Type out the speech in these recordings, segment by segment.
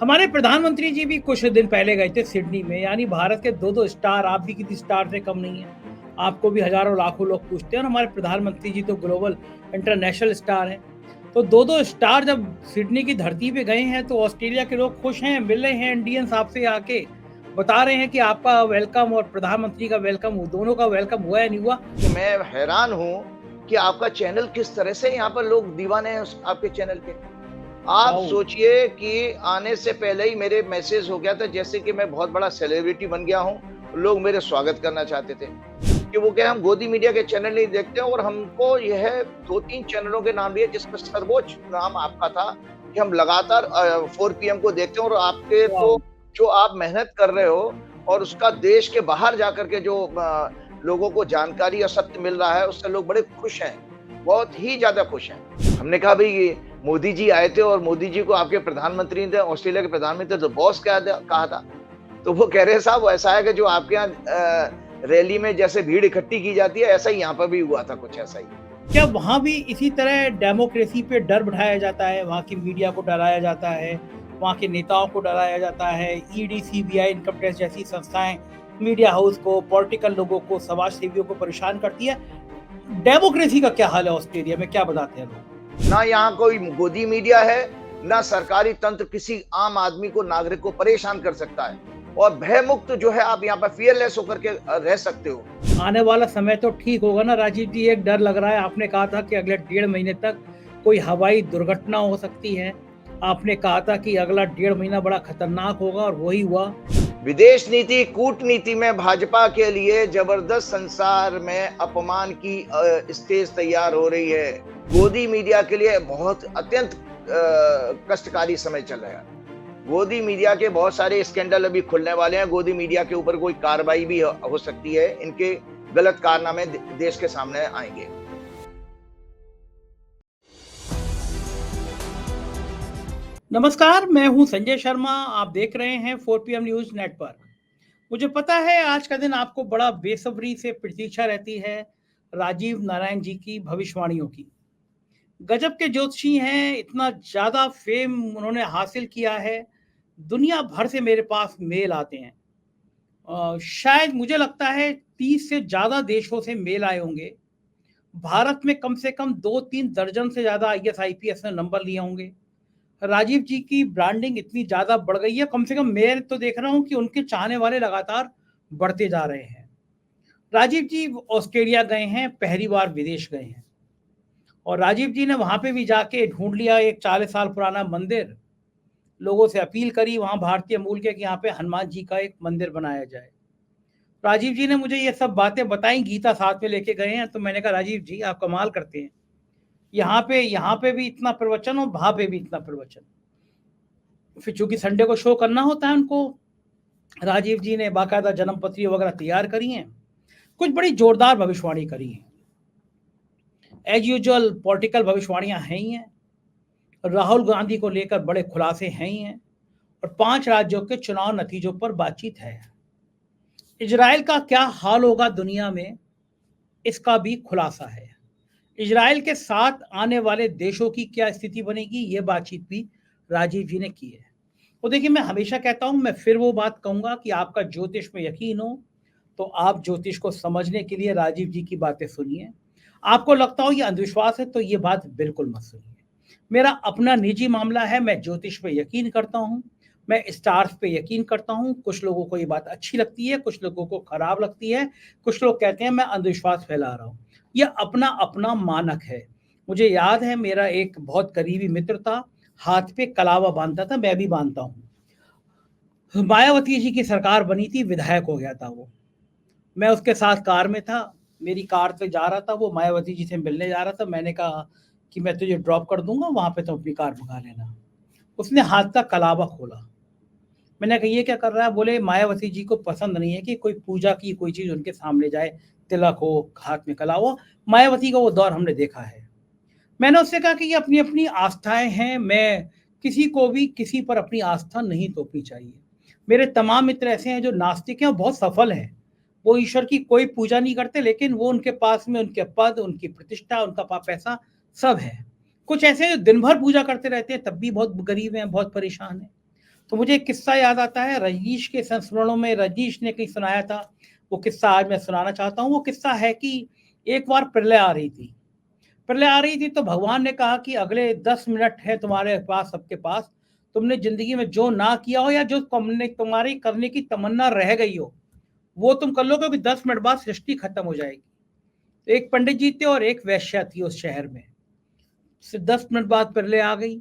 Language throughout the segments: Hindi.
हमारे प्रधानमंत्री जी भी कुछ दिन पहले गए थे सिडनी में, यानी भारत के दो दो स्टार, आप भी किसी स्टार से कम नहीं है। आपको भी हजारों लाखों लोग पूछते हैं और हमारे प्रधानमंत्री जी तो ग्लोबल इंटरनेशनल स्टार हैं। तो दो दो स्टार जब सिडनी की धरती पे गए हैं तो ऑस्ट्रेलिया के लोग खुश हैं, मिल रहे हैं इंडियंस आपसे आके, बता रहे हैं कि आपका वेलकम और प्रधानमंत्री का वेलकम, दोनों का वेलकम हुआ या नहीं हुआ। मैं हैरान हूँ कि आपका चैनल किस तरह से यहाँ पर लोग दीवाने हैं उस आपके चैनल के। आप आओ। सोचिए कि आने से पहले ही मेरे मैसेज हो गया था जैसे कि मैं बहुत बड़ा सेलिब्रिटी बन गया हूँ। लोग मेरे स्वागत करना चाहते थे कि वो क्या हम गोदी मीडिया के चैनल नहीं देखते और हमको यह 2-3 चैनलों के नाम लिए जिसमें सर्वोच्च नाम आपका था कि हम लगातार 4 पीएम को देखते हैं और आपके वाओ। तो जो आप मेहनत कर रहे हो और उसका देश के बाहर जाकर के जो लोगों को जानकारी और सत्य मिल रहा है उससे लोग बड़े खुश हैं, बहुत ही ज़्यादा खुश हैं। हमने कहा भई ये मोदी जी आए थे और मोदी जी को आपके प्रधानमंत्री ने ऑस्ट्रेलिया के प्रधानमंत्री तो बॉस कहा था। तो वो कह रहे हैं साहब ऐसा है कि जो आपके यहाँ रैली में जैसे भीड़ इकट्ठी की जाती है ऐसा ही यहाँ पर भी हुआ था, कुछ ऐसा ही। क्या वहाँ भी इसी तरह डेमोक्रेसी पे डर बढ़ाया जाता है, वहाँ की मीडिया को डराया जाता है, वहाँ के नेताओं को डराया जाता है, ईडी, सीबीआई, इनकम टैक्स जैसी संस्थाएं मीडिया हाउस को, पॉलिटिकल लोगों को, समाज सेवियों को परेशान करती है। डेमोक्रेसी का क्या हाल है ऑस्ट्रेलिया में, क्या बताते हैं लोग? ना यहाँ कोई गोदी मीडिया है, ना सरकारी तंत्र किसी आम आदमी को, नागरिक को परेशान कर सकता है और भयमुक्त जो है आप यहाँ पर फियरलेस होकर के रह सकते हो। आने वाला समय तो ठीक होगा ना राजीव जी? एक डर लग रहा है, आपने कहा था कि अगले 1.5 महीने तक कोई हवाई दुर्घटना हो सकती है, आपने कहा था कि अगला 1.5 महीना बड़ा खतरनाक होगा और वही हुआ। विदेश नीति, कूटनीति में भाजपा के लिए जबरदस्त संसार में अपमान की स्टेज तैयार हो रही है। गोदी मीडिया के लिए बहुत अत्यंत कष्टकारी समय चल रहा है। गोदी मीडिया के बहुत सारे स्कैंडल अभी खुलने वाले हैं। गोदी मीडिया के ऊपर कोई कार्रवाई भी हो सकती है। इनके गलत कारनामे देश के सामने आएंगे। नमस्कार, मैं हूं संजय शर्मा, आप देख रहे हैं 4PM न्यूज नेटवर्क। मुझे पता है आज का दिन आपको बड़ा बेसब्री से प्रतीक्षा रहती है राजीव नारायण जी की भविष्यवाणियों की। गजब के ज्योतिषी हैं, इतना ज्यादा फेम उन्होंने हासिल किया है, दुनिया भर से मेरे पास मेल आते हैं। शायद मुझे लगता है 30 से ज्यादा देशों से मेल आए होंगे। भारत में कम से कम 2-3 दर्जन से ज्यादा IAS IPS ने नंबर लिए होंगे। राजीव जी की ब्रांडिंग इतनी ज़्यादा बढ़ गई है, कम से कम मैं तो देख रहा हूँ कि उनके चाहने वाले लगातार बढ़ते जा रहे हैं। राजीव जी ऑस्ट्रेलिया गए हैं, पहली बार विदेश गए हैं और राजीव जी ने वहाँ पे भी जाके ढूंढ लिया एक 40 साल पुराना मंदिर, लोगों से अपील करी वहाँ भारतीय मूल के कि यहाँ पे हनुमान जी का एक मंदिर बनाया जाए। राजीव जी ने मुझे ये सब बातें बताई, गीता साथ में लेके गए हैं, तो मैंने कहा राजीव जी आप कमाल करते हैं, यहाँ पे भी इतना प्रवचन और वहाँ पे भी इतना प्रवचन। फिर चूंकि संडे को शो करना होता है उनको, राजीव जी ने बाकायदा जन्म पत्री वगैरह तैयार करी हैं, कुछ बड़ी जोरदार भविष्यवाणी करी हैं। एज यूजुअल पॉलिटिकल भविष्यवाणियां हैं ही हैं, राहुल गांधी को लेकर बड़े खुलासे हैं ही हैं और 5 राज्यों के चुनाव नतीजों पर बातचीत है। इजराइल का क्या हाल होगा दुनिया में, इसका भी खुलासा है। इजराइल के साथ आने वाले देशों की क्या स्थिति बनेगी, ये बातचीत भी राजीव जी ने की है। तो देखिए, मैं हमेशा कहता हूं, मैं फिर वो बात कहूंगा कि आपका ज्योतिष में यकीन हो तो आप ज्योतिष को समझने के लिए राजीव जी की बातें सुनिए। आपको लगता हो ये अंधविश्वास है तो ये बात बिल्कुल मत सुनिए। मेरा अपना निजी मामला है, मैं ज्योतिष पे यकीन करता हूँ, मैं स्टार्स पे यकीन करता हूँ। कुछ लोगों को ये बात अच्छी लगती है, कुछ लोगों को खराब लगती है, कुछ लोग कहते हैं मैं अंधविश्वास फैला रहा हूँ। यह अपना अपना मानक है। मुझे याद है मेरा एक बहुत करीबी मित्र था, हाथ पे कलावा बांधता था, मैं भी बांधता हूँ। मायावती जी की सरकार बनी थी, विधायक हो गया था वो, मैं उसके साथ कार में था, मेरी कार से जा रहा था, वो मायावती जी से मिलने जा रहा था। मैंने कहा कि मैं तुझे ड्रॉप कर दूंगा, वहां पे तुम अपनी कार भगा लेना। उसने हाथ का कलावा खोला। मैंने कहा ये क्या कर रहा है? बोले मायावती जी को पसंद नहीं है कि कोई पूजा की कोई चीज उनके सामने जाए, तिलक हो, हाथ में कला हो। मायावती का वो दौर हमने देखा है। मैंने उससे कहा कि ये अपनी अपनी आस्थाएं हैं, मैं किसी को भी किसी पर अपनी आस्था नहीं थोपनी चाहिए। मेरे तमाम मित्र ऐसे हैं जो नास्तिक हैं और बहुत सफल हैं, वो ईश्वर की कोई पूजा नहीं करते, लेकिन वो उनके पास में उनके पद, उनकी प्रतिष्ठा, उनका पैसा सब है। कुछ ऐसे हैं जो दिन भर पूजा करते रहते हैं तब भी बहुत गरीब हैं, बहुत परेशान हैं। तो मुझे एक किस्सा याद आता है, रजनीश के संस्मरणों में रजनीश ने कहीं सुनाया था, वो किस्सा आज मैं सुनाना चाहता हूँ। वो किस्सा है कि एक बार प्रलय आ रही थी। प्रलय आ रही थी तो भगवान ने कहा कि अगले 10 मिनट है तुम्हारे पास, सबके पास। तुमने ज़िंदगी में जो ना किया हो या जो तुमने तुम्हारी करने की तमन्ना रह गई हो, वो तुम कर लो, क्योंकि 10 मिनट बाद सृष्टि खत्म हो जाएगी। तो एक पंडित जी थे और एक वेश्या थी उस शहर में। 10 मिनट बाद प्रलय आ गई।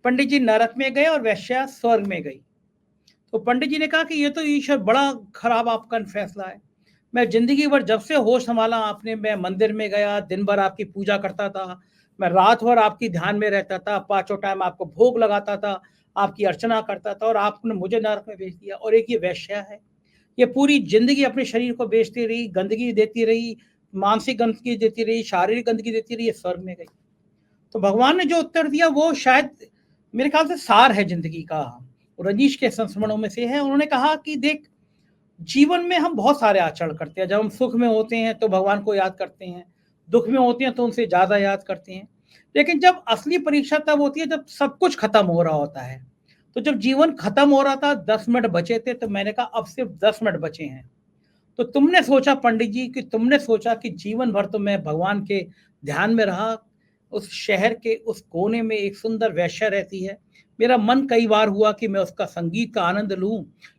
पंडित जी नरक में गए और वेश्या स्वर्ग में गई। तो पंडित जी ने कहा कि ये तो ईश्वर बड़ा खराब आपका फैसला है। मैं जिंदगी भर जब से होश संभाला आपने, मैं मंदिर में गया, दिन भर आपकी पूजा करता था, मैं रात भर आपकी ध्यान में रहता था, पांचों टाइम आपको भोग लगाता था, आपकी अर्चना करता था, और आपने मुझे नरक में भेज दिया। और एक ये वेश्या है, ये पूरी जिंदगी अपने शरीर को बेचती रही, गंदगी देती रही, मानसिक गंदगी देती रही, शारीरिक गंदगी देती रही, ये स्वर्ग में गई। तो भगवान ने जो उत्तर दिया वो शायद मेरे ख्याल से सार है जिंदगी का, रजनीश के संस्मरणों में से है। उन्होंने कहा कि देख, जीवन में हम बहुत सारे आचरण करते हैं। जब हम सुख में होते हैं तो भगवान को याद करते हैं, दुख में होते हैं तो उनसे ज्यादा याद करते हैं। लेकिन जब असली परीक्षा तब होती है जब सब कुछ खत्म हो रहा होता है। तो जब जीवन खत्म हो रहा था, 10 मिनट बचे थे, तो मैंने कहा अब सिर्फ 10 मिनट बचे हैं। तो तुमने सोचा पंडित जी कि तुमने सोचा कि जीवन भर तो मैं भगवान के ध्यान में रहा। उस शहर के उस कोने में एक सुंदर वेश्या रहती है। मेरा मन कई बार हुआ कि मैं उसका संगीत का आनंद लूं,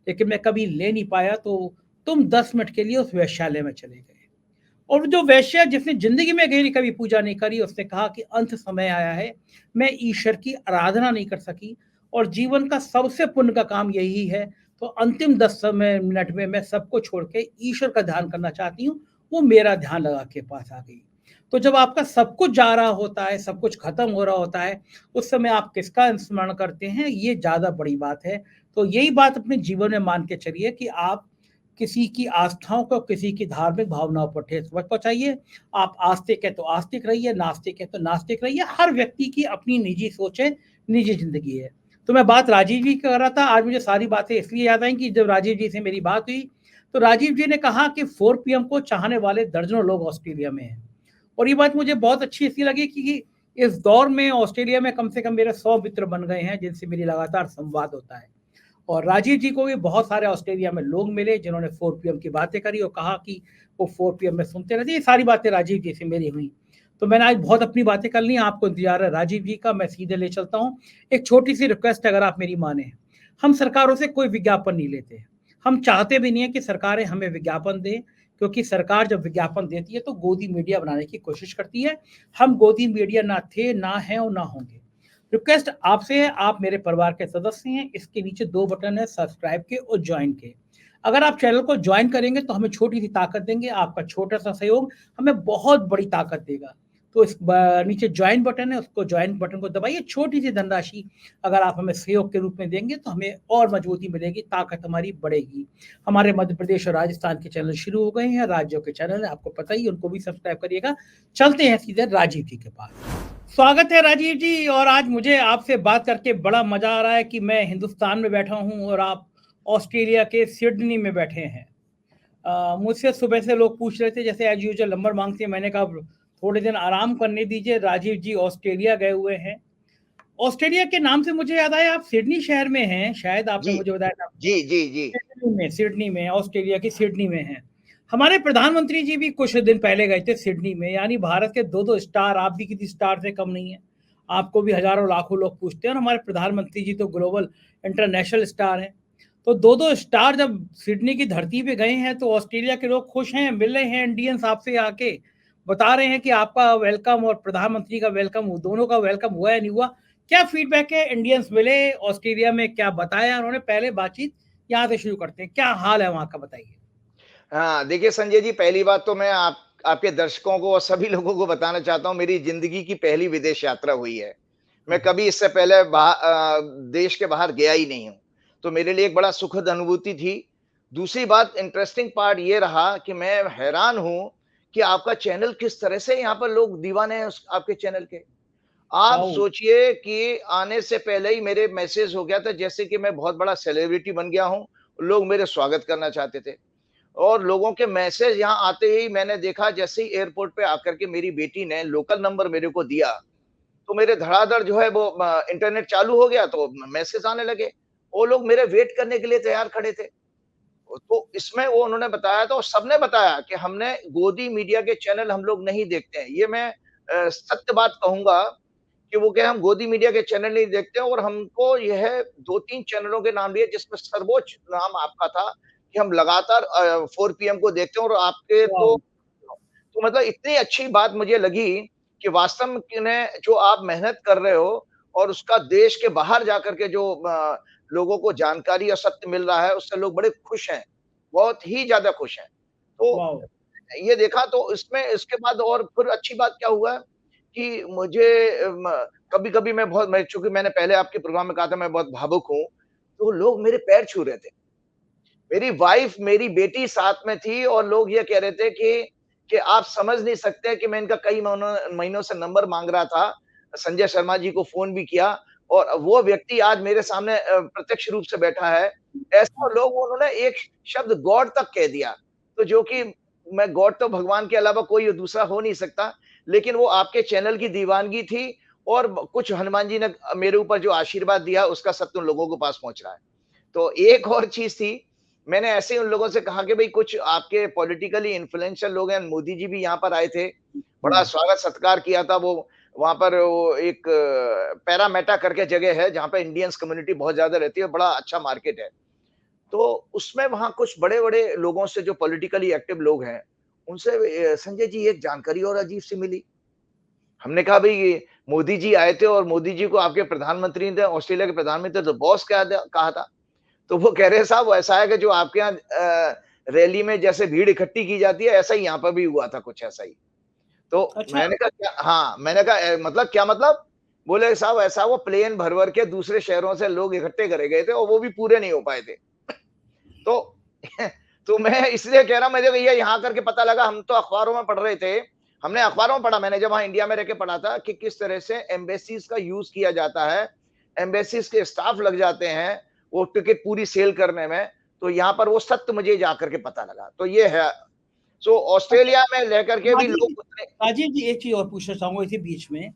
लेकिन मैं कभी ले नहीं पाया। तो तुम 10 मिनट के लिए उस वेश्यालय में चले गए। और जो वेश्या जिसने जिंदगी में गहरी कभी पूजा नहीं करी, उसने कहा कि अंत समय आया है, मैं ईश्वर की आराधना नहीं कर सकी, और जीवन का सबसे पुण्य का काम यही है। तो अंतिम 10 मिनट में मैं सबको छोड़ के ईश्वर का ध्यान करना चाहती हूँ। वो मेरा ध्यान लगा के पास आ गई। तो जब आपका सब कुछ जा रहा होता है, सब कुछ खत्म हो रहा होता है, उस समय आप किसका स्मरण करते हैं, ये ज्यादा बड़ी बात है। तो यही बात अपने जीवन में मान के चलिए कि आप किसी की आस्थाओं को, किसी की धार्मिक भावनाओं पर ठेस मत पहुंचाइए। आप आस्तिक है तो आस्तिक रहिए, नास्तिक है तो नास्तिक रहिए। हर व्यक्ति की अपनी निजी सोच है, निजी जिंदगी है। तो मैं बात राजीव जी की कर रहा था। आज मुझे सारी बातें इसलिए याद आई कि जब राजीव जी से मेरी बात हुई तो राजीव जी ने कहा कि 4 PM को चाहने वाले दर्जनों लोग ऑस्ट्रेलिया में हैं। और ये बात मुझे बहुत अच्छी इसलिए लगी कि इस दौर में ऑस्ट्रेलिया में कम से कम मेरे 100 मित्र बन गए हैं जिनसे मेरी लगातार संवाद होता है। और राजीव जी को भी बहुत सारे ऑस्ट्रेलिया में लोग मिले जिन्होंने 4 PM की बातें करी और कहा कि वो 4 PM में सुनते रहते। ये सारी बातें राजीव जी से मेरी हुई। तो मैंने आज बहुत अपनी बातें कर ली। आपको इंतजार है राजीव जी का, मैं सीधे ले चलता हूँ। एक छोटी सी रिक्वेस्ट, अगर आप मेरी माने, हम सरकारों से कोई विज्ञापन नहीं लेते। हम चाहते भी नहीं है कि सरकारें हमें विज्ञापन दें, क्योंकि सरकार जब विज्ञापन देती है तो गोदी मीडिया बनाने की कोशिश करती है। हम गोदी मीडिया ना थे, ना हैं और ना होंगे। रिक्वेस्ट आपसे है, आप मेरे परिवार के सदस्य हैं। इसके नीचे 2 बटन है, सब्सक्राइब के और ज्वाइन के। अगर आप चैनल को ज्वाइन करेंगे तो हमें छोटी सी ताकत देंगे। आपका छोटा सा सहयोग हमें बहुत बड़ी ताकत देगा। तो इस नीचे ज्वाइन बटन है, उसको ज्वाइन बटन को दबाइए। छोटी सी धनराशि अगर आप हमें सहयोग के रूप में देंगे तो हमें और मजबूती मिलेगी, ताकत हमारी बढ़ेगी। हमारे मध्य प्रदेश और राजस्थान के चैनल शुरू हो गए हैं, राज्यों के चैनल है, आपको पता ही, उनको भी सब्सक्राइब करिएगा। चलते हैं सीधे राजीव जी के पास। स्वागत है राजीव जी। और आज मुझे आपसे बात करके बड़ा मजा आ रहा है कि मैं हिंदुस्तान में बैठा हूं और आप ऑस्ट्रेलिया के सिडनी में बैठे हैं। मुझसे सुबह से लोग पूछ रहे थे, जैसे एज यूजुअल नंबर मांगते हैं। मैंने कहा थोड़े दिन आराम करने दीजिए, राजीव जी ऑस्ट्रेलिया गए हुए हैं। ऑस्ट्रेलिया के नाम से मुझे याद आया, आप सिडनी शहर में हैं, शायद आपने जी, मुझे बताया था। जी, जी, जी। सिडनी में, ऑस्ट्रेलिया की सिडनी में हैं। हमारे प्रधानमंत्री जी भी कुछ दिन पहले गए थे सिडनी में। यानी भारत के 2-2 स्टार, आप भी किसी स्टार से कम नहीं है। आपको भी हजारों लाखों लोग पूछते हैं, और हमारे प्रधानमंत्री जी तो ग्लोबल इंटरनेशनल स्टार हैं। तो 2-2 स्टार जब सिडनी की धरती पे गए हैं तो ऑस्ट्रेलिया के लोग खुश हैं, मिल रहे हैं इंडियंस आपसे आके, बता रहे हैं कि आपका वेलकम और प्रधानमंत्री का वेलकम, दोनों का वेलकम हुआ या नहीं हुआ। क्या फीडबैक है? इंडियंस मिले ऑस्ट्रेलिया में, क्या बताया उन्होंने? पहले बातचीत यहाँ से शुरू करते हैं, क्या हाल है वहाँ का, बताइए। हाँ, देखिए संजय जी, पहली बात तो मैं आपके दर्शकों को और सभी लोगों को बताना चाहता हूँ, मेरी ज़िंदगी की पहली विदेश यात्रा हुई है। मैं कभी इससे पहले देश के बाहर गया ही नहीं हूँ। तो मेरे लिए एक बड़ा सुखद अनुभूति थी। दूसरी बात, इंटरेस्टिंग पार्ट ये रहा कि मैं हैरान हूँ कि आपका चैनल किस तरह से यहाँ पर लोग दीवाने हैं उस आपके चैनल के। आप आओ। सोचिए कि आने से पहले ही मेरे मैसेज हो गया था जैसे कि मैं बहुत बड़ा सेलिब्रिटी बन गया हूँ, लोग मेरे स्वागत करना चाहते थे। और लोगों के मैसेज यहाँ आते ही मैंने देखा, जैसे ही एयरपोर्ट पे आकर के मेरी बेटी ने लोकल नंबर मेरे को दिया, तो मेरे धड़ाधड़ जो है वो इंटरनेट चालू हो गया, तो मैसेज आने लगे। वो लोग मेरे वेट करने के लिए तैयार खड़े थे। तो इसमें वो उन्होंने बताया तो सबने बताया कि हमने गोदी मीडिया के चैनल हम लोग नहीं देखते हैं। ये मैं सत्य बात कहूँगा कि वो क्या हम गोदी मीडिया के चैनल नहीं देखते हैं और हमको यह 2-3 चैनलों के नाम लिए जिसमें सर्वोच्च नाम आपका था कि हम लगातार 4 पीएम को देखते हैं और आपके वाओ! तो मतलब इतनी अच्छी बात मुझे लगी कि वास्तव में जो आप मेहनत कर रहे हो और उसका देश के बाहर जाकर के जो लोगों को जानकारी और सत्य मिल रहा है, उससे लोग बड़े खुश हैं, बहुत ही ज़्यादा खुश हैं। तो वाओ! ये देखा तो इसमें इसके बाद और फिर अच्छी बात क्या हुआ कि मुझे कभी-कभी मैं चूँकि मैंने पहले आपके प्रोग्राम में कहा था मैं बहुत भावुक हूँ, तो लोग मेरे पैर छू रहे थे। मेरी वाइफ, मेरी बेटी साथ में थी और लोग ये कह रहे थे कि आप समझ नहीं सकते कि मैं इनका कई महीनों से नंबर माँग रहा था। संजय शर्मा जी को फ़ोन भी किया और वो व्यक्ति आज मेरे सामने प्रत्यक्ष रूप से बैठा है। ऐसा लोग उन्होंने एक शब्द गॉड तक कह दिया। तो जो कि मैं गॉड तो भगवान के अलावा कोई दूसरा हो नहीं सकता। लेकिन वो आपके चैनल की दीवानगी थी और कुछ हनुमान जी ने मेरे ऊपर जो आशीर्वाद दिया उसका सत्य उन लोगों के पास पहुँच रहा है। तो एक और चीज़ थी, मैंने ऐसे ही उन लोगों से कहा कि भई कुछ आपके पॉलिटिकली इन्फ्लुएंशियल लोग हैं, मोदी जी भी यहाँ पर आए थे, बड़ा हुँ। स्वागत-सत्कार किया था वो वहाँ पर वो एक पैरामेटा करके जगह है, जहाँ पे इंडियंस कम्युनिटी बहुत ज़्यादा रहती है, बड़ा अच्छा मार्केट है। तो उसमें वहाँ कुछ बड़े-बड़े लोगों से जो पॉलिटिकली एक्टिव लोग हैं, उनसे संजय जी एक जानकारी और अजीब-सी मिली। हमने कहा भई ये मोदी जी आए थे और मोदी जी को आपके प्रधानमंत्री ने ऑस्ट्रेलिया के प्रधानमंत्री तो बॉस कहा था। तो वो कह रहे हैं साहब ऐसा है कि जो आपके यहाँ रैली में जैसे भीड़ इकट्ठी की जाती है, ऐसा ही यहाँ पर भी हुआ था कुछ ऐसा ही। तो अच्छा, मैंने कहा क्या हाँ, मैंने कहा मतलब क्या मतलब? बोले साहब ऐसा वो प्लेन भर-भर के दूसरे शहरों से लोग इकट्ठे करे गए थे और वो भी पूरे नहीं हो पाए थे। तो तो मैं इसलिए कह रहा हूँ मुझे भैया यहाँ करके पता लगा हम तो अखबारों में पढ़ रहे थे। हमने अखबारों में पढ़ा मैंने जब वहाँ इंडिया में रह के पढ़ा था कि किस तरह से एम्बेसीज का यूज़ किया जाता है। एम्बेसीज के स्टाफ लग जाते हैं, वो टिकट पूरी सेल करने में। तो यहाँ पर वो सत्य मुझे जाकर के पता लगा। तो ये है। सो अच्छा ऑस्ट्रेलिया में रह कर के भी राजीव लोग जी उतने राजीव जी, एक चीज़ और पूछना चाहूँगा इसी बीच में।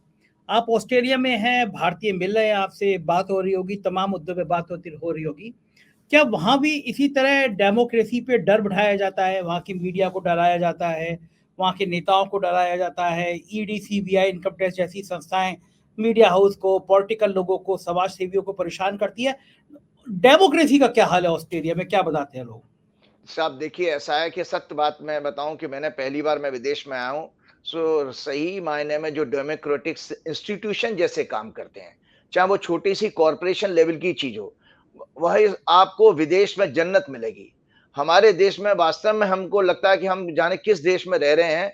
आप ऑस्ट्रेलिया में हैं, भारतीय मिल रहे हैं, आपसे बात हो रही होगी, तमाम मुद्दों पे बात होती हो रही होगी। क्या वहाँ भी इसी तरह डेमोक्रेसी पे डर बिठाया जाता है, वहाँ की मीडिया को डराया जाता है, वहाँ के नेताओं को डराया जाता है, ईडी, सीबीआई, इनकम टैक्स जैसी संस्थाएँ मीडिया हाउस को, पॉलिटिकल लोगों को, समाज सेवियों को परेशान करती है? डेमोक्रेसी का क्या हाल है ऑस्ट्रेलिया में, क्या बताते हैं लोग? साहब देखिए ऐसा है कि सत्य बात मैं बताऊं कि मैंने पहली बार मैं विदेश में आया हूं सो सही मायने में जो डेमोक्रेटिक इंस्टीट्यूशन जैसे काम करते हैं चाहे वो छोटी सी कॉरपोरेशन लेवल की चीज हो वह आपको विदेश में जन्नत मिलेगी हमारे देश में वास्तव में हमको लगता है कि हम जाने किस देश में रह रहे हैं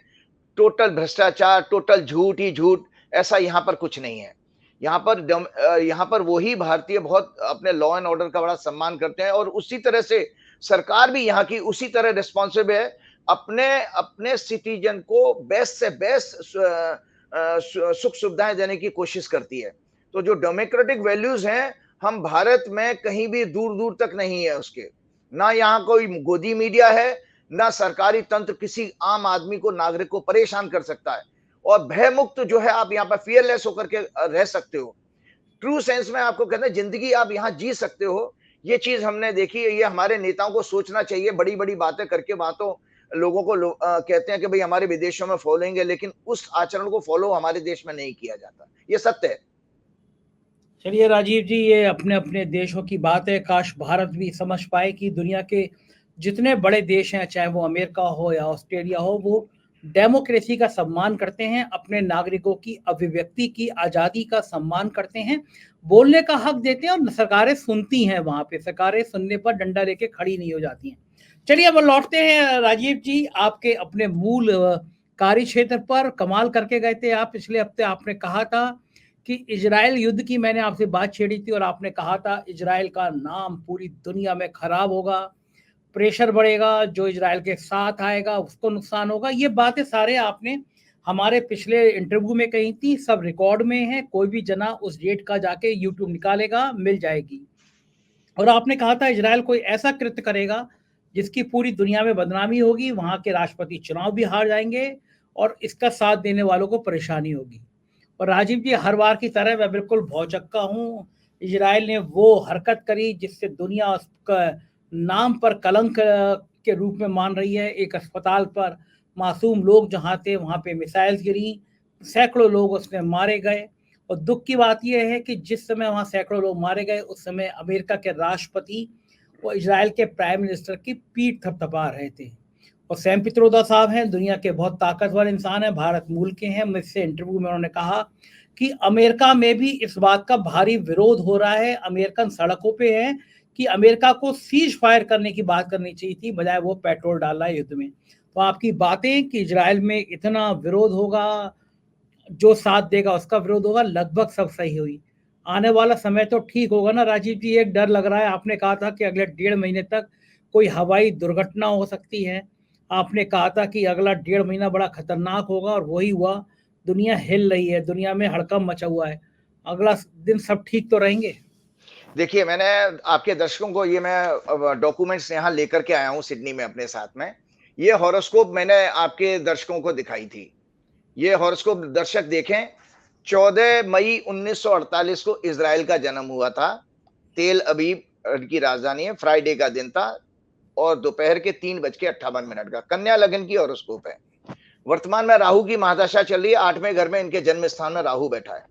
टोटल भ्रष्टाचार, टोटल झूठ ही झूठ, ऐसा यहाँ पर कुछ नहीं है। यहाँ पर वही भारतीय बहुत अपने लॉ एंड ऑर्डर का बड़ा सम्मान करते हैं और उसी तरह से सरकार भी यहाँ की उसी तरह रिस्पॉन्सिव है, अपने अपने सिटीजन को बेस्ट से बेस्ट सुख-सुविधाएँ देने की कोशिश करती है। तो जो डेमोक्रेटिक वैल्यूज़ हैं, हम भारत में कहीं भी दूर-दूर तक नहीं है उसके। ना यहाँ कोई गोदी मीडिया है, ना सरकारी तंत्र किसी आम आदमी को नागरिक को परेशान कर सकता है और भयमुक्त जो है आप यहाँ पर फियरलेस होकर के रह सकते हो ट्रू सेंस में आपको कहते हैं जिंदगी आप यहाँ जी सकते हो ये चीज हमने देखी है ये हमारे नेताओं को सोचना चाहिए बड़ी बड़ी बातें करके बातों लोगों को कहते हैं कि भाई हमारे विदेशों में फॉलोइंग है लेकिन उस आचरण को फॉलो हमारे देश में नहीं किया जाता ये सत्य है चलिए राजीव जी, ये अपने-अपने देशों की बात है, काश भारत भी समझ पाए कि दुनिया के जितने बड़े देश हैं, चाहे वो अमेरिका हो या ऑस्ट्रेलिया हो, वो डेमोक्रेसी का सम्मान करते हैं, अपने नागरिकों की अभिव्यक्ति की आज़ादी का सम्मान करते हैं, बोलने का हक देते हैं और सरकारें सुनती हैं वहाँ पे, सरकारें सुनने पर डंडा लेके खड़ी नहीं हो जाती हैं। चलिए अब लौटते हैं राजीव जी, आपके अपने मूल कार्य क्षेत्र पर। कमाल करके गए थे आप पिछले हफ्ते, आपने कहा था कि इजराइल युद्ध की मैंने आपसे बात छेड़ी थी और आपने कहा था इजराइल का नाम पूरी दुनिया में खराब होगा, प्रेशर बढ़ेगा, जो इजराइल के साथ आएगा उसको नुकसान होगा। ये बातें सारे आपने हमारे पिछले इंटरव्यू में कही थी, सब रिकॉर्ड में है, कोई भी जना उस डेट का जाके यूट्यूब निकालेगा, मिल जाएगी। और आपने कहा था इजराइल कोई ऐसा कृत्य करेगा जिसकी पूरी दुनिया में बदनामी होगी, वहाँ के राष्ट्रपति चुनाव भी हार जाएंगे और इसका साथ देने वालों को परेशानी होगी। और राजीव जी, हर बार की तरह मैं बिल्कुल भौचक्का हूँ, इजराइल ने वो हरकत करी जिससे दुनिया उसका नाम पर कलंक के रूप में मान रही है। एक अस्पताल पर मासूम लोग जहाँ थे वहाँ पे मिसाइल्स गिरी, सैकड़ों लोग उसमें मारे गए। और दुख की बात यह है कि जिस समय वहाँ सैकड़ों लोग मारे गए उस समय अमेरिका के राष्ट्रपति वो इजराइल के प्राइम मिनिस्टर की पीठ थपथपा रहे थे। और सैम पित्रोदा साहब हैं, दुनिया के बहुत ताकतवर इंसान हैं, भारत मूल के हैं। मुझसे इंटरव्यू में उन्होंने कहा कि अमेरिका में भी इस बात का भारी विरोध हो रहा है, अमेरिकन सड़कों पे हैं कि अमेरिका को सीज फायर करने की बात करनी चाहिए थी, बजाय वो पेट्रोल डाल रहा है युद्ध में। तो आपकी बातें कि इजराइल में इतना विरोध होगा, जो साथ देगा उसका विरोध होगा, लगभग सब सही हुई। आने वाला समय तो ठीक होगा ना राजीव जी? एक डर लग रहा है, आपने कहा था कि अगले 1.5 महीने तक कोई हवाई दुर्घटना हो सकती है, आपने कहा था कि अगला 1.5 महीना बड़ा खतरनाक होगा और वही हुआ। दुनिया हिल रही है, दुनिया में हड़कंप मचा हुआ है। अगला दिन सब ठीक तो रहेंगे? देखिए, मैंने आपके दर्शकों को ये मैं डॉक्यूमेंट्स यहाँ लेकर के आया हूँ सिडनी में अपने साथ में। ये हॉरोस्कोप मैंने आपके दर्शकों को दिखाई थी। ये हॉरोस्कोप दर्शक देखें, 14 मई 1948 को इज़राइल का जन्म हुआ था। तेल अबीब की राजधानी है, फ्राइडे का दिन था और दोपहर के 3:58 का। कन्या लगन की हॉरोस्कोप है। वर्तमान में राहु की महादशा चल रही है, 8वें घर में इनके जन्म स्थान में राहु बैठा है।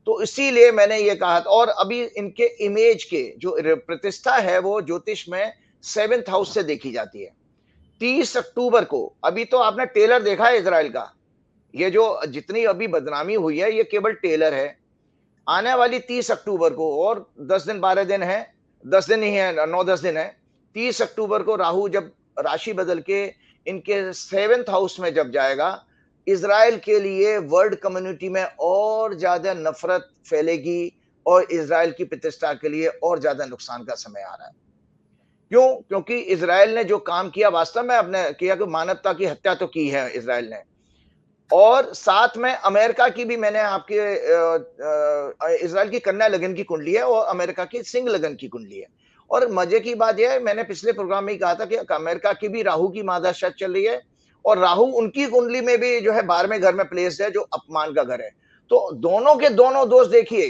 तो इसीलिए मैंने ये कहा था। और अभी इनके इमेज के जो प्रतिष्ठा है वो ज्योतिष में 7th हाउस से देखी जाती है। 30 अक्टूबर को, अभी तो आपने टेलर देखा है इजराइल का, ये जो जितनी अभी बदनामी हुई है ये केवल टेलर है। आने वाली 30 अक्टूबर को, और 10 दिन 12 दिन है, 10 दिन ही है, 9-10 दिन है। 30 अक्टूबर को राहु जब राशि बदल के इनके 7th हाउस में जब जाएगा, इजराइल के लिए वर्ल्ड कम्युनिटी में और ज्यादा नफरत फैलेगी और इजराइल की प्रतिष्ठा के लिए और ज्यादा नुकसान का समय आ रहा है। क्यों? क्योंकि इजराइल ने जो काम किया वास्तव में अपने किया कि मानवता की हत्या तो की है इजराइल ने। और साथ में अमेरिका की भी मैंने आपके इजराइल की कन्या लगन की कुंडली है और अमेरिका की सिंह लगन की कुंडली है। और मजे की बात यह है, मैंने पिछले प्रोग्राम में ही कहा था कि अमेरिका की भी राहु की महादशा चल रही है और राहु उनकी कुंडली में भी जो है 12वें घर में प्लेस है, जो अपमान का घर है। तो दोनों के दोनों दोस्त देखिए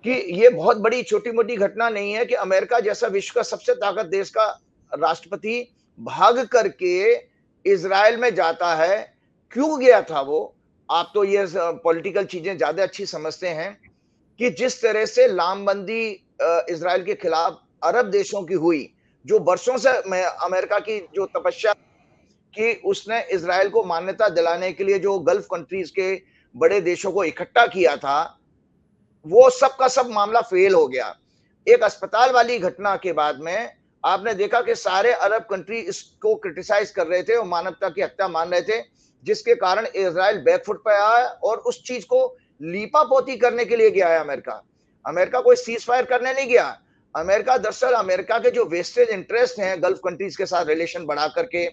कि ये बहुत बड़ी छोटी मोटी घटना नहीं है कि अमेरिका जैसा विश्व का सबसे ताकत देश का राष्ट्रपति भाग करके इजराइल में जाता है। क्यों गया था वो? आप तो ये पॉलिटिकल चीजें ज्यादा अच्छी समझते हैं कि जिस तरह से लामबंदी इजराइल के खिलाफ अरब देशों की हुई, जो वर्षों से अमेरिका की जो तपस्या कि उसने इजराइल को मान्यता दिलाने के लिए जो गल्फ कंट्रीज के बड़े देशों को इकट्ठा किया था, वो सब का सब मामला फेल हो गया। एक अस्पताल वाली घटना के बाद में आपने देखा कि सारे अरब कंट्री इसको क्रिटिसाइज कर रहे थे और मानवता की हत्या मान रहे थे, जिसके कारण इजराइल बैकफुट पे आया और उस चीज को लीपापोती करने के लिए गया है अमेरिका। अमेरिका कोई सीज फायर करने नहीं गया। अमेरिका दरअसल अमेरिका के जो वेस्टेज इंटरेस्ट हैं गल्फ कंट्रीज के साथ रिलेशन बढ़ा करके,